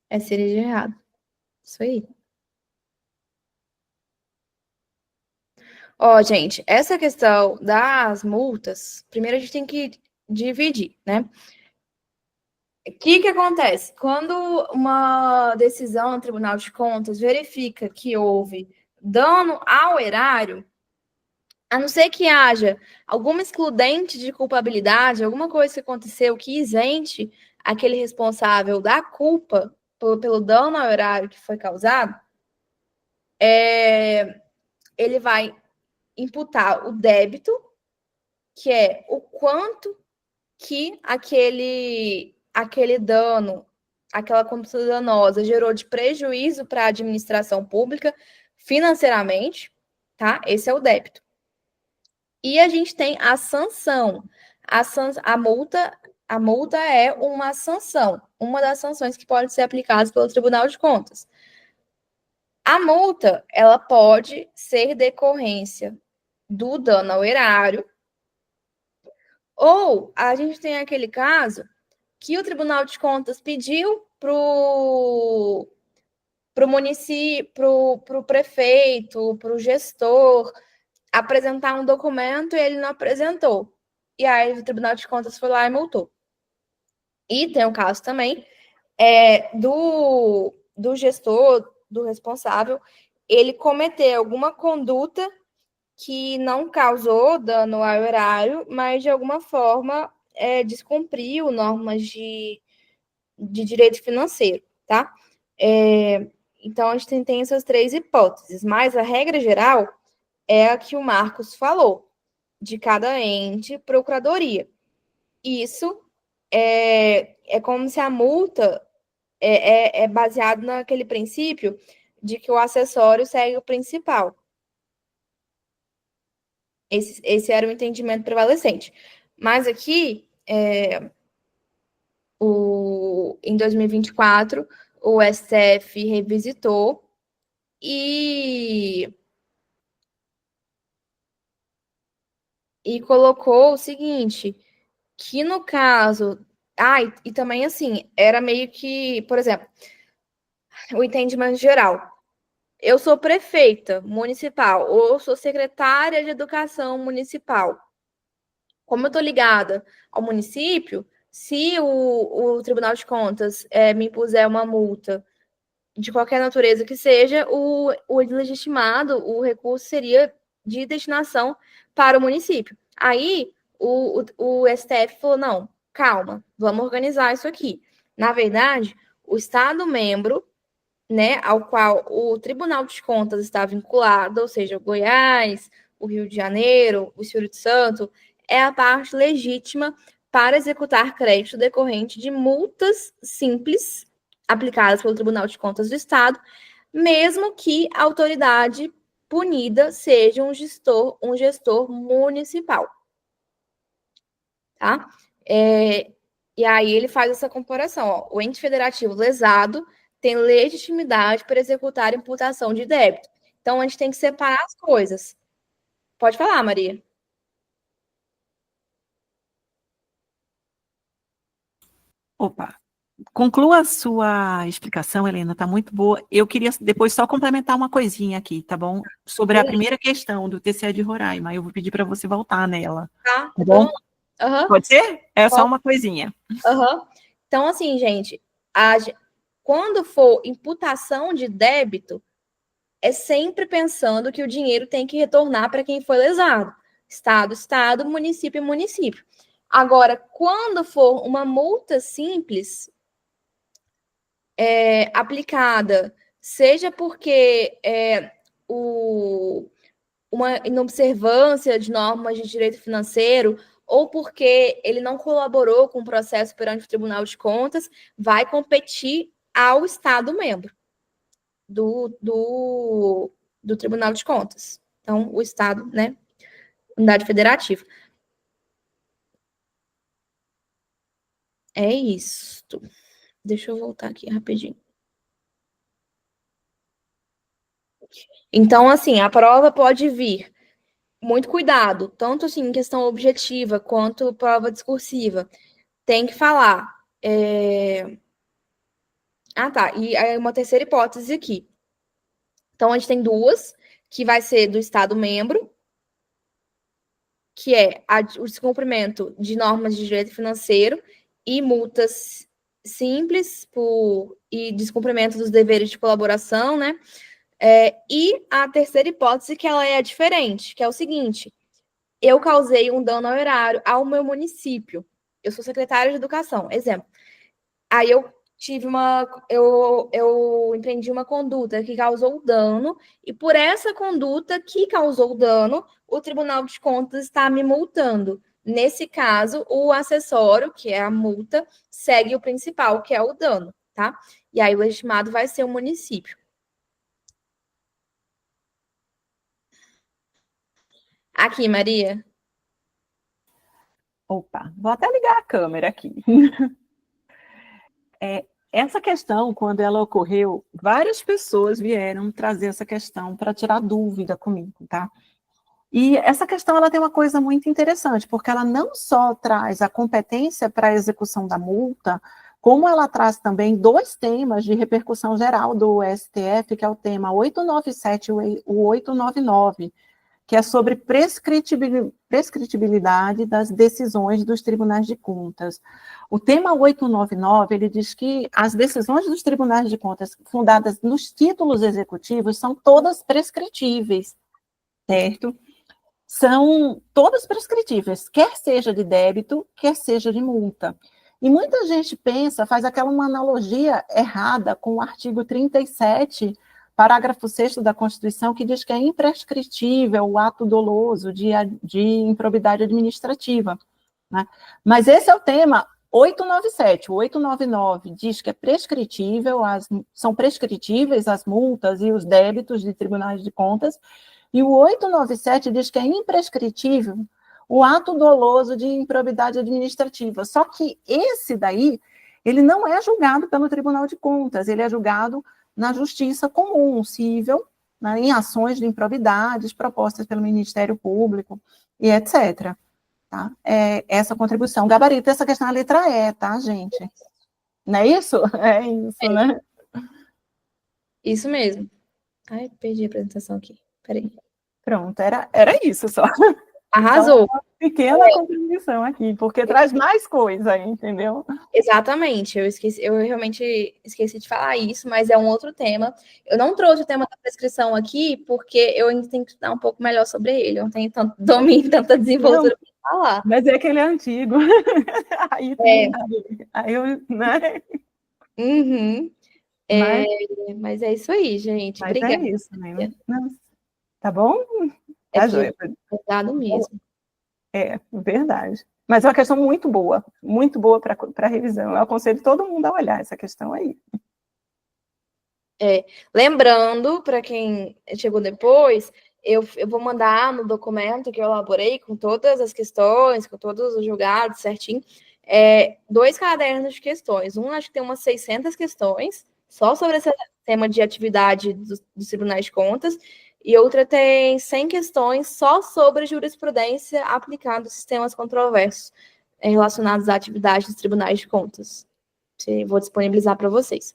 É seria de errado. Isso aí. Ó, gente, essa questão das multas, primeiro a gente tem que dividir, né? O que acontece? Quando uma decisão no Tribunal de Contas verifica que houve dano ao erário, a não ser que haja alguma excludente de culpabilidade, alguma coisa que aconteceu que isente aquele responsável da culpa pelo dano ao erário que foi causado, ele vai imputar o débito, que é o quanto que aquele dano, aquela conduta danosa gerou de prejuízo para a administração pública financeiramente, tá? Esse é o débito. E a gente tem a sanção. A multa é uma sanção, uma das sanções que pode ser aplicadas pelo Tribunal de Contas. A multa, ela pode ser decorrência do dano ao erário, ou a gente tem aquele caso que o Tribunal de Contas pediu para o município, para o prefeito, para o gestor apresentar um documento e ele não apresentou. E aí o Tribunal de Contas foi lá e multou. E tem o caso também do gestor, do responsável, ele cometer alguma conduta que não causou dano ao erário, mas de alguma forma descumpriu normas de direito financeiro, tá? Então, a gente tem essas três hipóteses, mas a regra geral é a que o Marcos falou, de cada ente, procuradoria. Isso é como se a multa é baseado naquele princípio de que o acessório segue o principal. Esse era o entendimento prevalecente. Mas aqui, em 2024, o STF revisitou e colocou o seguinte, que no caso... e também, assim, era meio que, por exemplo, o entendimento geral. Eu sou prefeita municipal ou eu sou secretária de educação municipal. Como eu estou ligada ao município, se o Tribunal de Contas me impuser uma multa de qualquer natureza que seja, o legitimado, o recurso seria de destinação para o município. Aí o STF falou, não, calma, vamos organizar isso aqui. Na verdade, o Estado-membro, né, ao qual o Tribunal de Contas está vinculado, ou seja, o Goiás, o Rio de Janeiro, o Espírito Santo, é a parte legítima para executar crédito decorrente de multas simples aplicadas pelo Tribunal de Contas do Estado, mesmo que a autoridade punida seja um gestor municipal. Tá? E aí ele faz essa comparação. Ó, o ente federativo lesado tem legitimidade para executar imputação de débito. Então, a gente tem que separar as coisas. Pode falar, Maria. Opa, conclua a sua explicação, Helena, está muito boa. Eu queria depois só complementar uma coisinha aqui, tá bom? Sobre a primeira questão do TCE de Roraima. Eu vou pedir para você voltar nela. Tá bom? Uhum. Pode ser? É só uma coisinha. Uhum. Então, assim, gente, quando for imputação de débito, é sempre pensando que o dinheiro tem que retornar para quem foi lesado. Estado, Estado, município, município. Agora, quando for uma multa simples aplicada, seja porque uma inobservância de normas de direito financeiro ou porque ele não colaborou com o processo perante o Tribunal de Contas, vai competir ao Estado-membro do Tribunal de Contas. Então, o Estado, né? Unidade federativa. É isso. Deixa eu voltar aqui rapidinho. Então, assim, a prova pode vir. Muito cuidado, tanto assim em questão objetiva quanto prova discursiva. Tem que falar. Tá. E aí uma terceira hipótese aqui. Então, a gente tem duas, que vai ser do Estado-membro, que é o descumprimento de normas de direito financeiro e multas simples e descumprimento dos deveres de colaboração, né? E a terceira hipótese, que ela é diferente, que é o seguinte: eu causei um dano ao erário ao meu município. Eu sou secretária de educação, exemplo. Aí eu empreendi uma conduta que causou dano, e por essa conduta que causou dano, o Tribunal de Contas está me multando. Nesse caso, o acessório, que é a multa, segue o principal, que é o dano, tá? E aí o legitimado vai ser o município. Aqui, Maria. Opa, vou até ligar a câmera aqui. Essa questão, quando ela ocorreu, várias pessoas vieram trazer essa questão para tirar dúvida comigo, tá? E essa questão, ela tem uma coisa muito interessante, porque ela não só traz a competência para a execução da multa, como ela traz também dois temas de repercussão geral do STF, que é o tema 897 e o 899, que é sobre prescritibilidade das decisões dos tribunais de contas. O tema 899, ele diz que as decisões dos tribunais de contas fundadas nos títulos executivos são todas prescritíveis, certo? São todas prescritíveis, quer seja de débito, quer seja de multa. E muita gente faz uma analogia errada com o artigo 37, parágrafo 6º da Constituição, que diz que é imprescritível o ato doloso de improbidade administrativa, né? Mas esse é o tema 897. O 899 diz que é prescritível, são prescritíveis as multas e os débitos de tribunais de contas, e o 897 diz que é imprescritível o ato doloso de improbidade administrativa. Só que esse daí, ele não é julgado pelo Tribunal de Contas, ele é julgado na justiça comum, cível, né, em ações de improbidades propostas pelo Ministério Público e etc. Tá? Essa contribuição. Gabarito, essa questão é a letra E, tá, gente? Não é isso? É isso, né? Isso mesmo. Ai, perdi a apresentação aqui. Peraí. Pronto, era isso só. Arrasou. Só uma pequena contribuição aqui, porque traz mais coisa aí, entendeu? Exatamente. Eu realmente esqueci de falar isso, mas é um outro tema. Eu não trouxe o tema da prescrição aqui, porque eu ainda tenho que estudar um pouco melhor sobre ele. Eu não tenho tanto domínio, tanta desenvoltura para falar. Mas é que ele é antigo. Aí eu, né? Uhum. Mas é isso aí, gente. Mas Obrigada. é isso, né? Tá bom? É Tá joia. pesado mesmo. É, verdade. Mas é uma questão muito boa para revisão. Eu aconselho todo mundo a olhar essa questão aí. Lembrando, para quem chegou depois, eu vou mandar no documento que eu elaborei com todas as questões, com todos os julgados certinho, 2 cadernos de questões. Um, acho que tem umas 600 questões, só sobre esse tema de atividade dos tribunais de contas, e outra tem 100 questões só sobre jurisprudência aplicada a sistemas controversos relacionados à atividade dos tribunais de contas. Vou disponibilizar para vocês.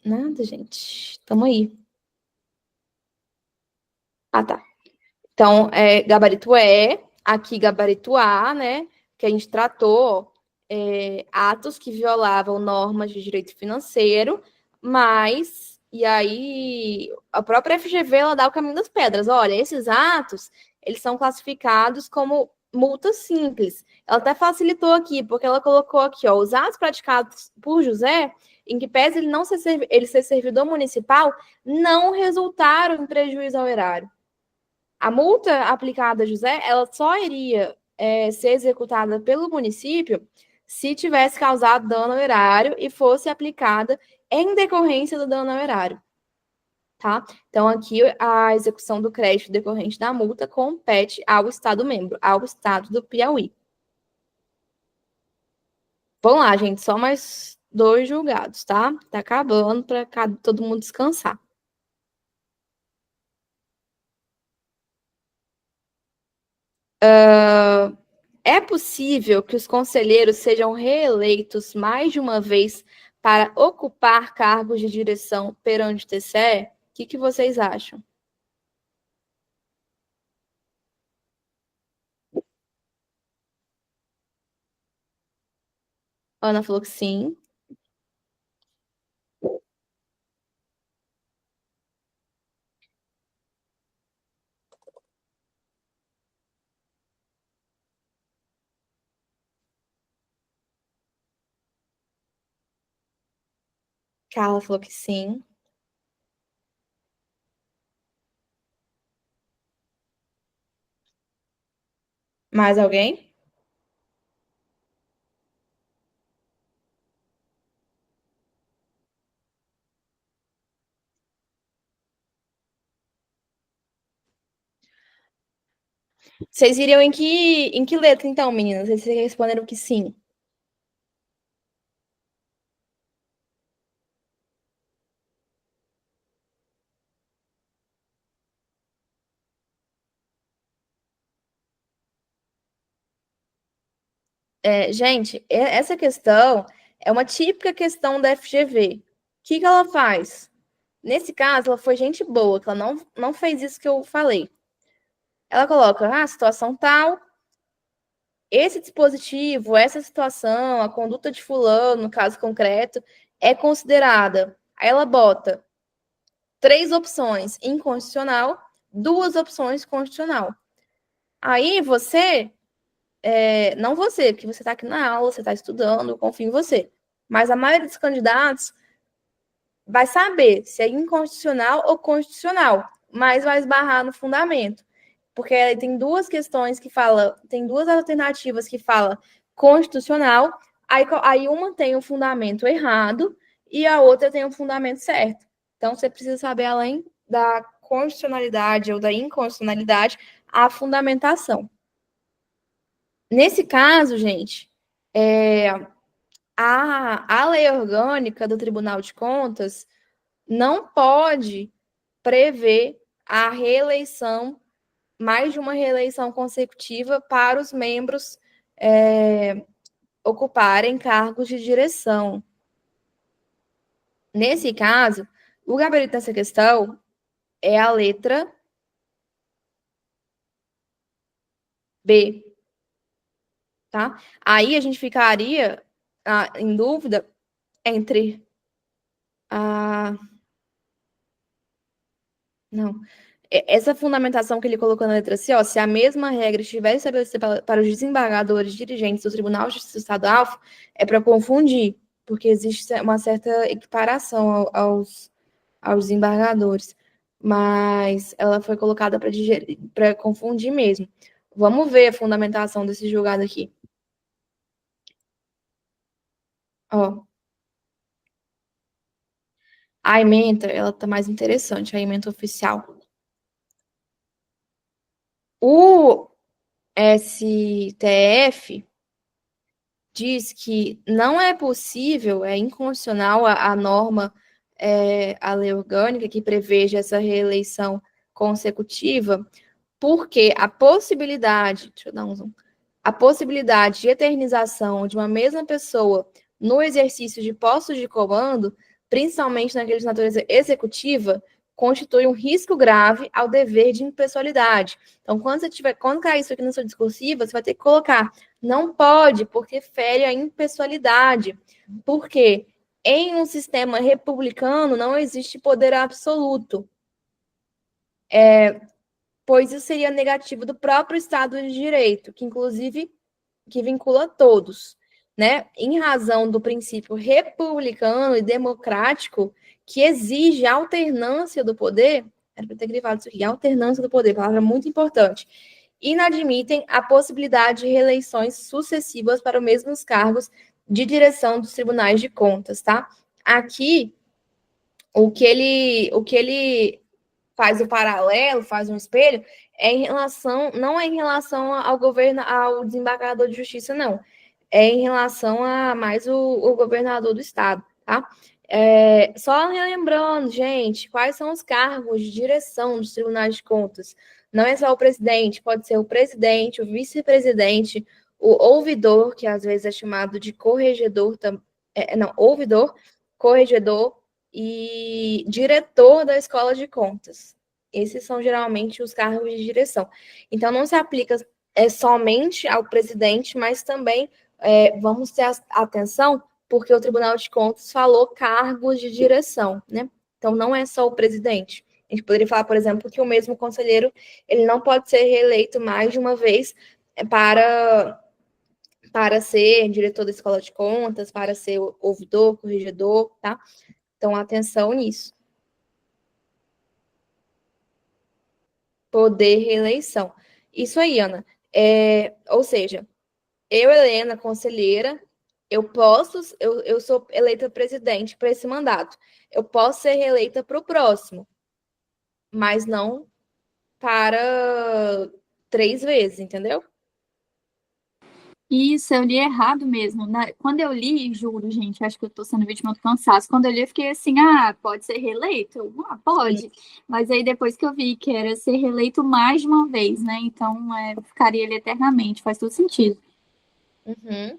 Nada, gente. Tamo aí. Ah, tá. Então, gabarito aqui gabarito A, né? Que a gente tratou atos que violavam normas de direito financeiro, mas, e aí, a própria FGV, ela dá o caminho das pedras. Olha, esses atos, eles são classificados como multa simples. Ela até facilitou aqui, porque ela colocou aqui, ó, os atos praticados por José, em que pese ele ser servidor municipal, não resultaram em prejuízo ao erário. A multa aplicada a José, ela só iria ser executada pelo município se tivesse causado dano ao erário e fosse aplicada em decorrência do dano ao erário. Tá? Então, aqui a execução do crédito decorrente da multa compete ao Estado-membro, ao Estado do Piauí. Vamos lá, gente, só mais 2 julgados, tá? Tá acabando para todo mundo descansar. É possível que os conselheiros sejam reeleitos mais de uma vez para ocupar cargos de direção perante o TCE? O que vocês acham? Ana falou que sim. Carla falou que sim. Mais alguém? Vocês iriam em que letra, então, meninas? Vocês responderam que sim. Gente, essa questão é uma típica questão da FGV. O que ela faz? Nesse caso, ela foi gente boa, que ela não fez isso que eu falei. Ela coloca, situação tal, esse dispositivo, essa situação, a conduta de fulano, no caso concreto, é considerada. Aí ela bota 3 opções inconstitucional, 2 opções constitucional. Aí você, não você, porque você está aqui na aula, você está estudando, eu confio em você. Mas a maioria dos candidatos vai saber se é inconstitucional ou constitucional, mas vai esbarrar no fundamento. Porque tem 2 questões que fala, tem 2 alternativas que fala constitucional, aí uma tem o fundamento errado e a outra tem o fundamento certo. Então, você precisa saber, além da constitucionalidade ou da inconstitucionalidade, a fundamentação. Nesse caso, gente, a lei orgânica do Tribunal de Contas não pode prever a reeleição, mais de uma reeleição consecutiva para os membros ocuparem cargos de direção. Nesse caso, o gabarito dessa questão é a letra B, tá? Aí a gente ficaria em dúvida entre a... Não. Essa fundamentação que ele colocou na letra C, ó, se a mesma regra estiver estabelecida para os desembargadores dirigentes do Tribunal de Justiça do Estado Alfa, é para confundir, porque existe uma certa equiparação aos desembargadores. Mas ela foi colocada para confundir mesmo. Vamos ver a fundamentação desse julgado aqui. Ó. A ementa, ela tá mais interessante, a ementa oficial. O STF diz que não é possível, é inconstitucional a norma, a lei orgânica que preveja essa reeleição consecutiva, porque a possibilidade, deixa eu dar um zoom, a possibilidade de eternização de uma mesma pessoa no exercício de postos de comando, principalmente naqueles de natureza executiva, constitui um risco grave ao dever de impessoalidade. Então, quando cair isso aqui no seu discursivo, você vai ter que colocar não pode, porque fere a impessoalidade. Porque em um sistema republicano não existe poder absoluto. Pois isso seria negativo do próprio Estado de Direito, que inclusive que vincula todos, né? Em razão do princípio republicano e democrático que exige a alternância do poder, era para ter grifado isso aqui, alternância do poder, palavra muito importante, inadmitem a possibilidade de reeleições sucessivas para os mesmos cargos de direção dos tribunais de contas, tá? Aqui, o que ele faz o paralelo, faz um espelho, não é em relação ao governo, ao desembargador de justiça, não. É em relação a mais o governador do estado, tá? Só relembrando, gente, quais são os cargos de direção dos tribunais de contas. Não é só o presidente, pode ser o presidente, o vice-presidente, o ouvidor, que às vezes é chamado de corregedor, ouvidor, corregedor, e diretor da escola de contas. Esses são geralmente os cargos de direção. Então, não se aplica somente ao presidente, mas também vamos ter atenção, porque o Tribunal de Contas falou cargos de direção, né? Então, não é só o presidente. A gente poderia falar, por exemplo, que o mesmo conselheiro ele não pode ser reeleito mais de uma vez para ser diretor da escola de contas, para ser ouvidor, corregedor, tá? Então, atenção nisso. Poder reeleição. Isso aí, Ana. Ou seja, eu, Helena, conselheira, eu sou eleita presidente para esse mandato. Eu posso ser reeleita para o próximo, mas não para 3 vezes, entendeu? Isso, eu li errado mesmo. Quando eu li, juro, gente, acho que eu tô sendo vítima do cansaço. Quando eu li, eu fiquei assim, pode ser reeleito? Pode. Mas aí depois que eu vi que era ser reeleito mais de uma vez, né? Então, ficaria ele eternamente, faz todo sentido. Uhum.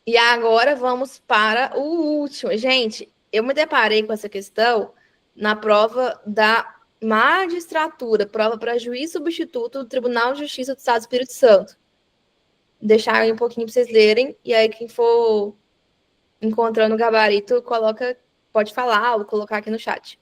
E agora vamos para o último. Gente, eu me deparei com essa questão na prova da magistratura, prova para juiz substituto do Tribunal de Justiça do Estado do Espírito Santo. Vou deixar aí um pouquinho para vocês lerem, e aí quem for encontrando o gabarito, pode falar ou colocar aqui no chat.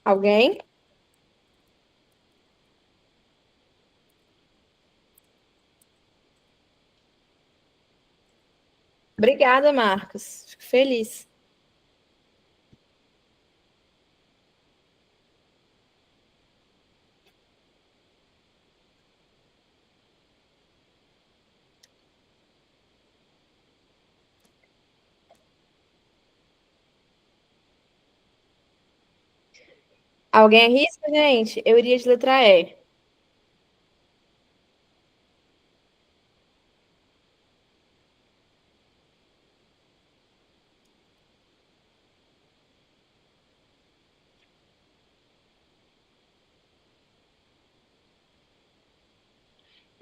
Alguém? Obrigada, Marcos. Fico feliz. Alguém arrisca, gente? Eu iria de letra E.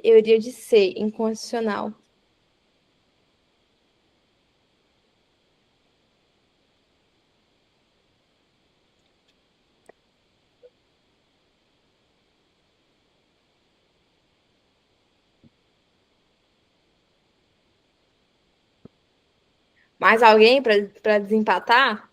Eu iria de C, inconstitucional. Mais alguém para desempatar?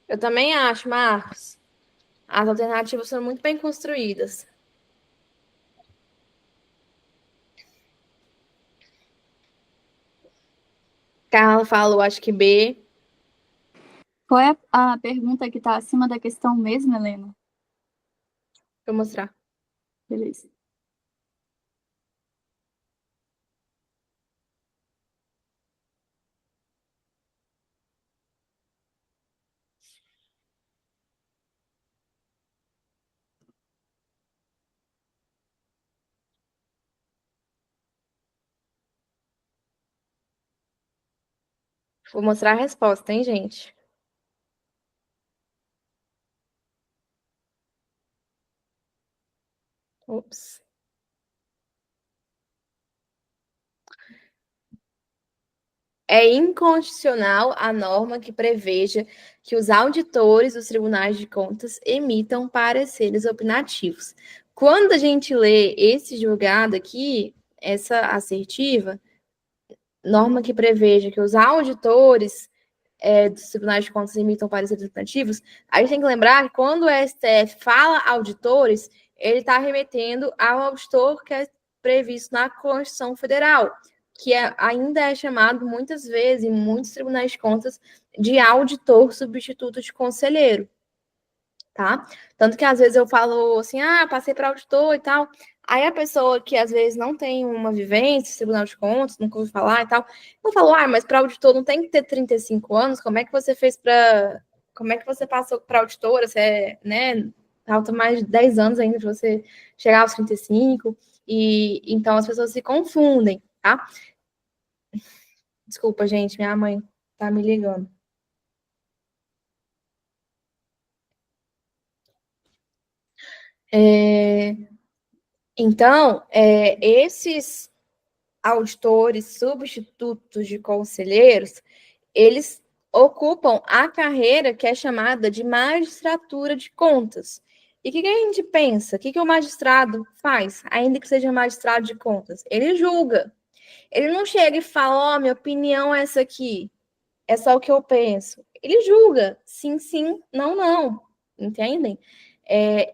Eu também acho, Marcos. As alternativas são muito bem construídas. Carla falou, acho que B. Qual é a pergunta que está acima da questão mesmo, Helena? Vou mostrar. Beleza. Vou mostrar a resposta, hein, gente? Ops. É inconstitucional a norma que preveja que os auditores dos tribunais de contas emitam pareceres opinativos. Quando a gente lê esse julgado aqui, essa assertiva, norma que preveja que os auditores dos tribunais de contas emitam pareceres opinativos, a gente tem que lembrar que quando o STF fala auditores, ele está remetendo ao auditor que é previsto na Constituição Federal, que ainda é chamado muitas vezes, em muitos tribunais de contas, de auditor substituto de conselheiro, tá? Tanto que às vezes eu falo assim, passei para auditor e tal, aí a pessoa que às vezes não tem uma vivência, tribunal de contas, nunca ouviu falar e tal, eu falo, mas para auditor não tem que ter 35 anos, como é que você fez para... Como é que você passou para auditora? Você, né, falta mais de 10 anos ainda para você chegar aos 35, e então as pessoas se confundem, tá? Desculpa, gente, minha mãe tá me ligando. Então, esses auditores substitutos de conselheiros, eles ocupam a carreira que é chamada de magistratura de contas. E o que a gente pensa? O que o magistrado faz, ainda que seja magistrado de contas? Ele julga. Ele não chega e fala, minha opinião é essa aqui, é só o que eu penso. Ele julga, sim, sim, não, não. Entendem?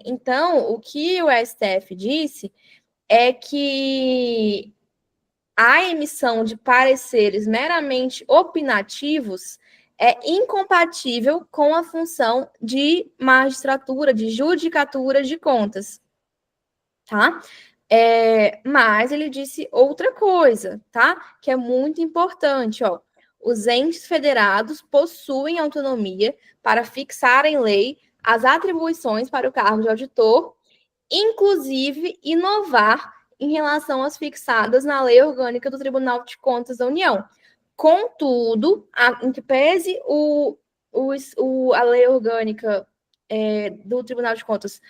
Então, o que o STF disse é que a emissão de pareceres meramente opinativos é incompatível com a função de magistratura, de judicatura de contas, tá? Mas ele disse outra coisa, tá? Que é muito importante, ó. Os entes federados possuem autonomia para fixar em lei as atribuições para o cargo de auditor, inclusive inovar em relação às fixadas na Lei Orgânica do Tribunal de Contas da União. Contudo, em que pese a Lei Orgânica do Tribunal de Contas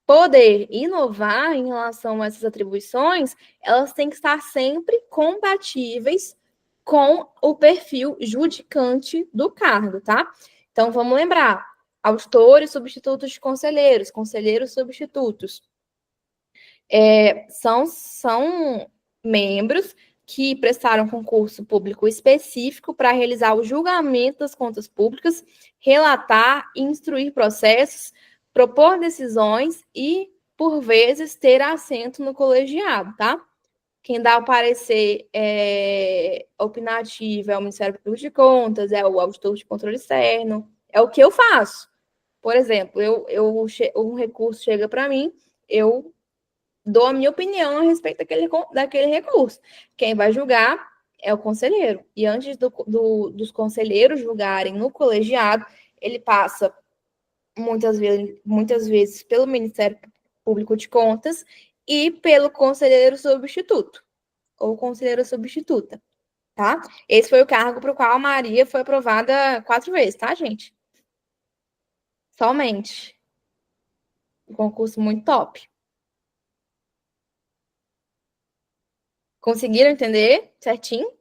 poder inovar em relação a essas atribuições, elas têm que estar sempre compatíveis com o perfil judicante do cargo, tá? Então, vamos lembrar: auditores substitutos de conselheiros, conselheiros substitutos. São membros que prestaram concurso público específico para realizar o julgamento das contas públicas, relatar e instruir processos, propor decisões e, por vezes, ter assento no colegiado, tá? Quem dá o parecer opinativo é o Ministério Público de Contas, é o auditor de controle externo, é o que eu faço. Por exemplo, um recurso chega para mim, eu dou a minha opinião a respeito daquele recurso. Quem vai julgar é o conselheiro. E antes dos conselheiros julgarem no colegiado, ele passa muitas vezes pelo Ministério Público de Contas e pelo conselheiro substituto, ou conselheira substituta, tá? Esse foi o cargo para o qual a Maria foi aprovada 4 vezes, tá, gente? Somente. Um concurso muito top. Conseguiram entender certinho?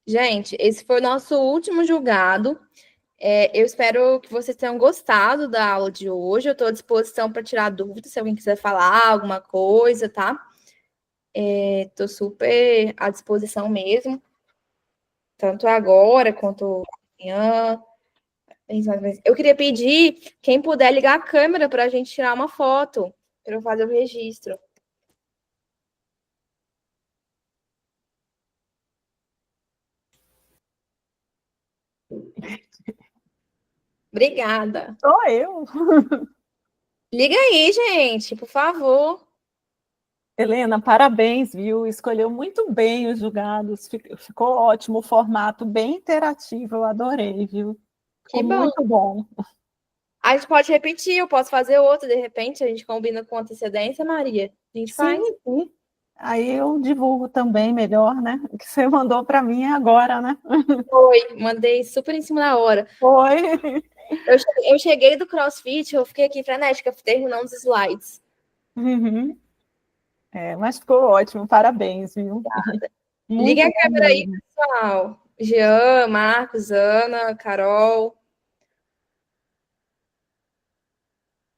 Gente, esse foi o nosso último julgado. Eu espero que vocês tenham gostado da aula de hoje. Eu estou à disposição para tirar dúvidas, se alguém quiser falar alguma coisa, tá? Estou super à disposição mesmo, tanto agora quanto amanhã. Eu queria pedir, quem puder ligar a câmera para a gente tirar uma foto, para eu fazer o registro. Obrigada. Sou eu. Liga aí, gente, por favor. Helena, parabéns, viu? Escolheu muito bem os julgados, ficou ótimo o formato, bem interativo, eu adorei, viu? Ficou Que bom. muito bom. A gente pode repetir, eu posso fazer outro, de repente, a gente combina com antecedência, Maria. A gente faz. Sim. Aí eu divulgo também melhor, né? O que você mandou para mim agora, né? Foi, mandei super em cima da hora. Foi. Eu cheguei do CrossFit, eu fiquei aqui frenética, terminando os slides. Uhum. Mas ficou ótimo, parabéns, viu? Liga a câmera aí, pessoal. Jean, Marcos, Ana, Carol.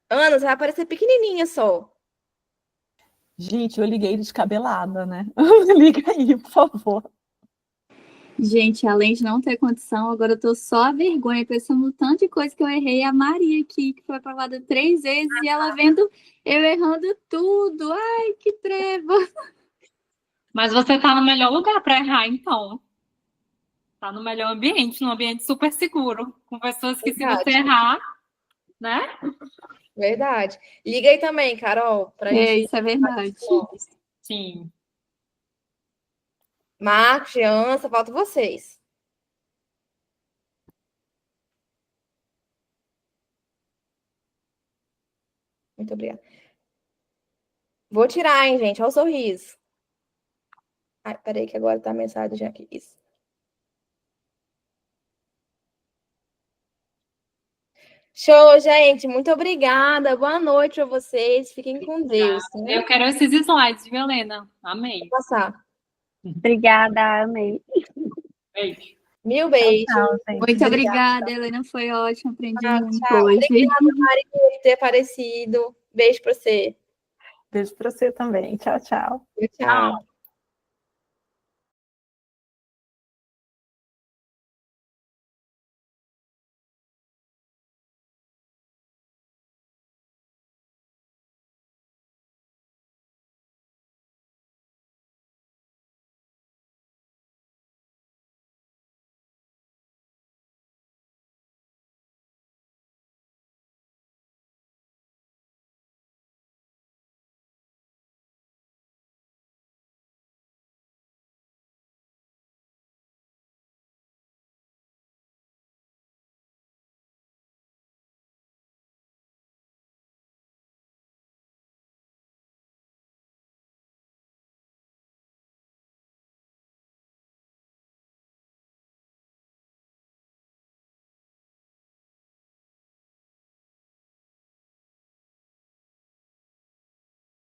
Ana, você vai aparecer pequenininha só. Gente, eu liguei descabelada, né? Liga aí, por favor. Gente, além de não ter condição, agora eu tô só a vergonha, pensando no tanto de coisa que eu errei. A Maria aqui, que foi aprovada 3 vezes, e ela vendo eu errando tudo. Ai, que treva! Mas você tá no melhor lugar para errar, então. Tá no melhor ambiente, num ambiente super seguro, com pessoas que, se você errar, né? Verdade. Liga aí também, Carol. Pra gente... Isso é verdade. Sim. Marcos, Jean, só falta vocês. Muito obrigada. Vou tirar, hein, gente? Olha o sorriso. Ai, peraí que agora tá a mensagem já aqui. Isso. Show, gente. Muito obrigada. Boa noite a vocês. Fiquem com Deus. Né? Eu quero esses slides, viu, Helena? Amei. Vou passar. Obrigada, amei. Beijo. Mil beijos. Tchau, gente. Muito obrigada, Helena. Foi ótimo. Aprendi muito Tchau. hoje. Obrigada, Mari, por ter aparecido. Beijo pra você. Beijo para você também. Tchau, tchau. Tchau.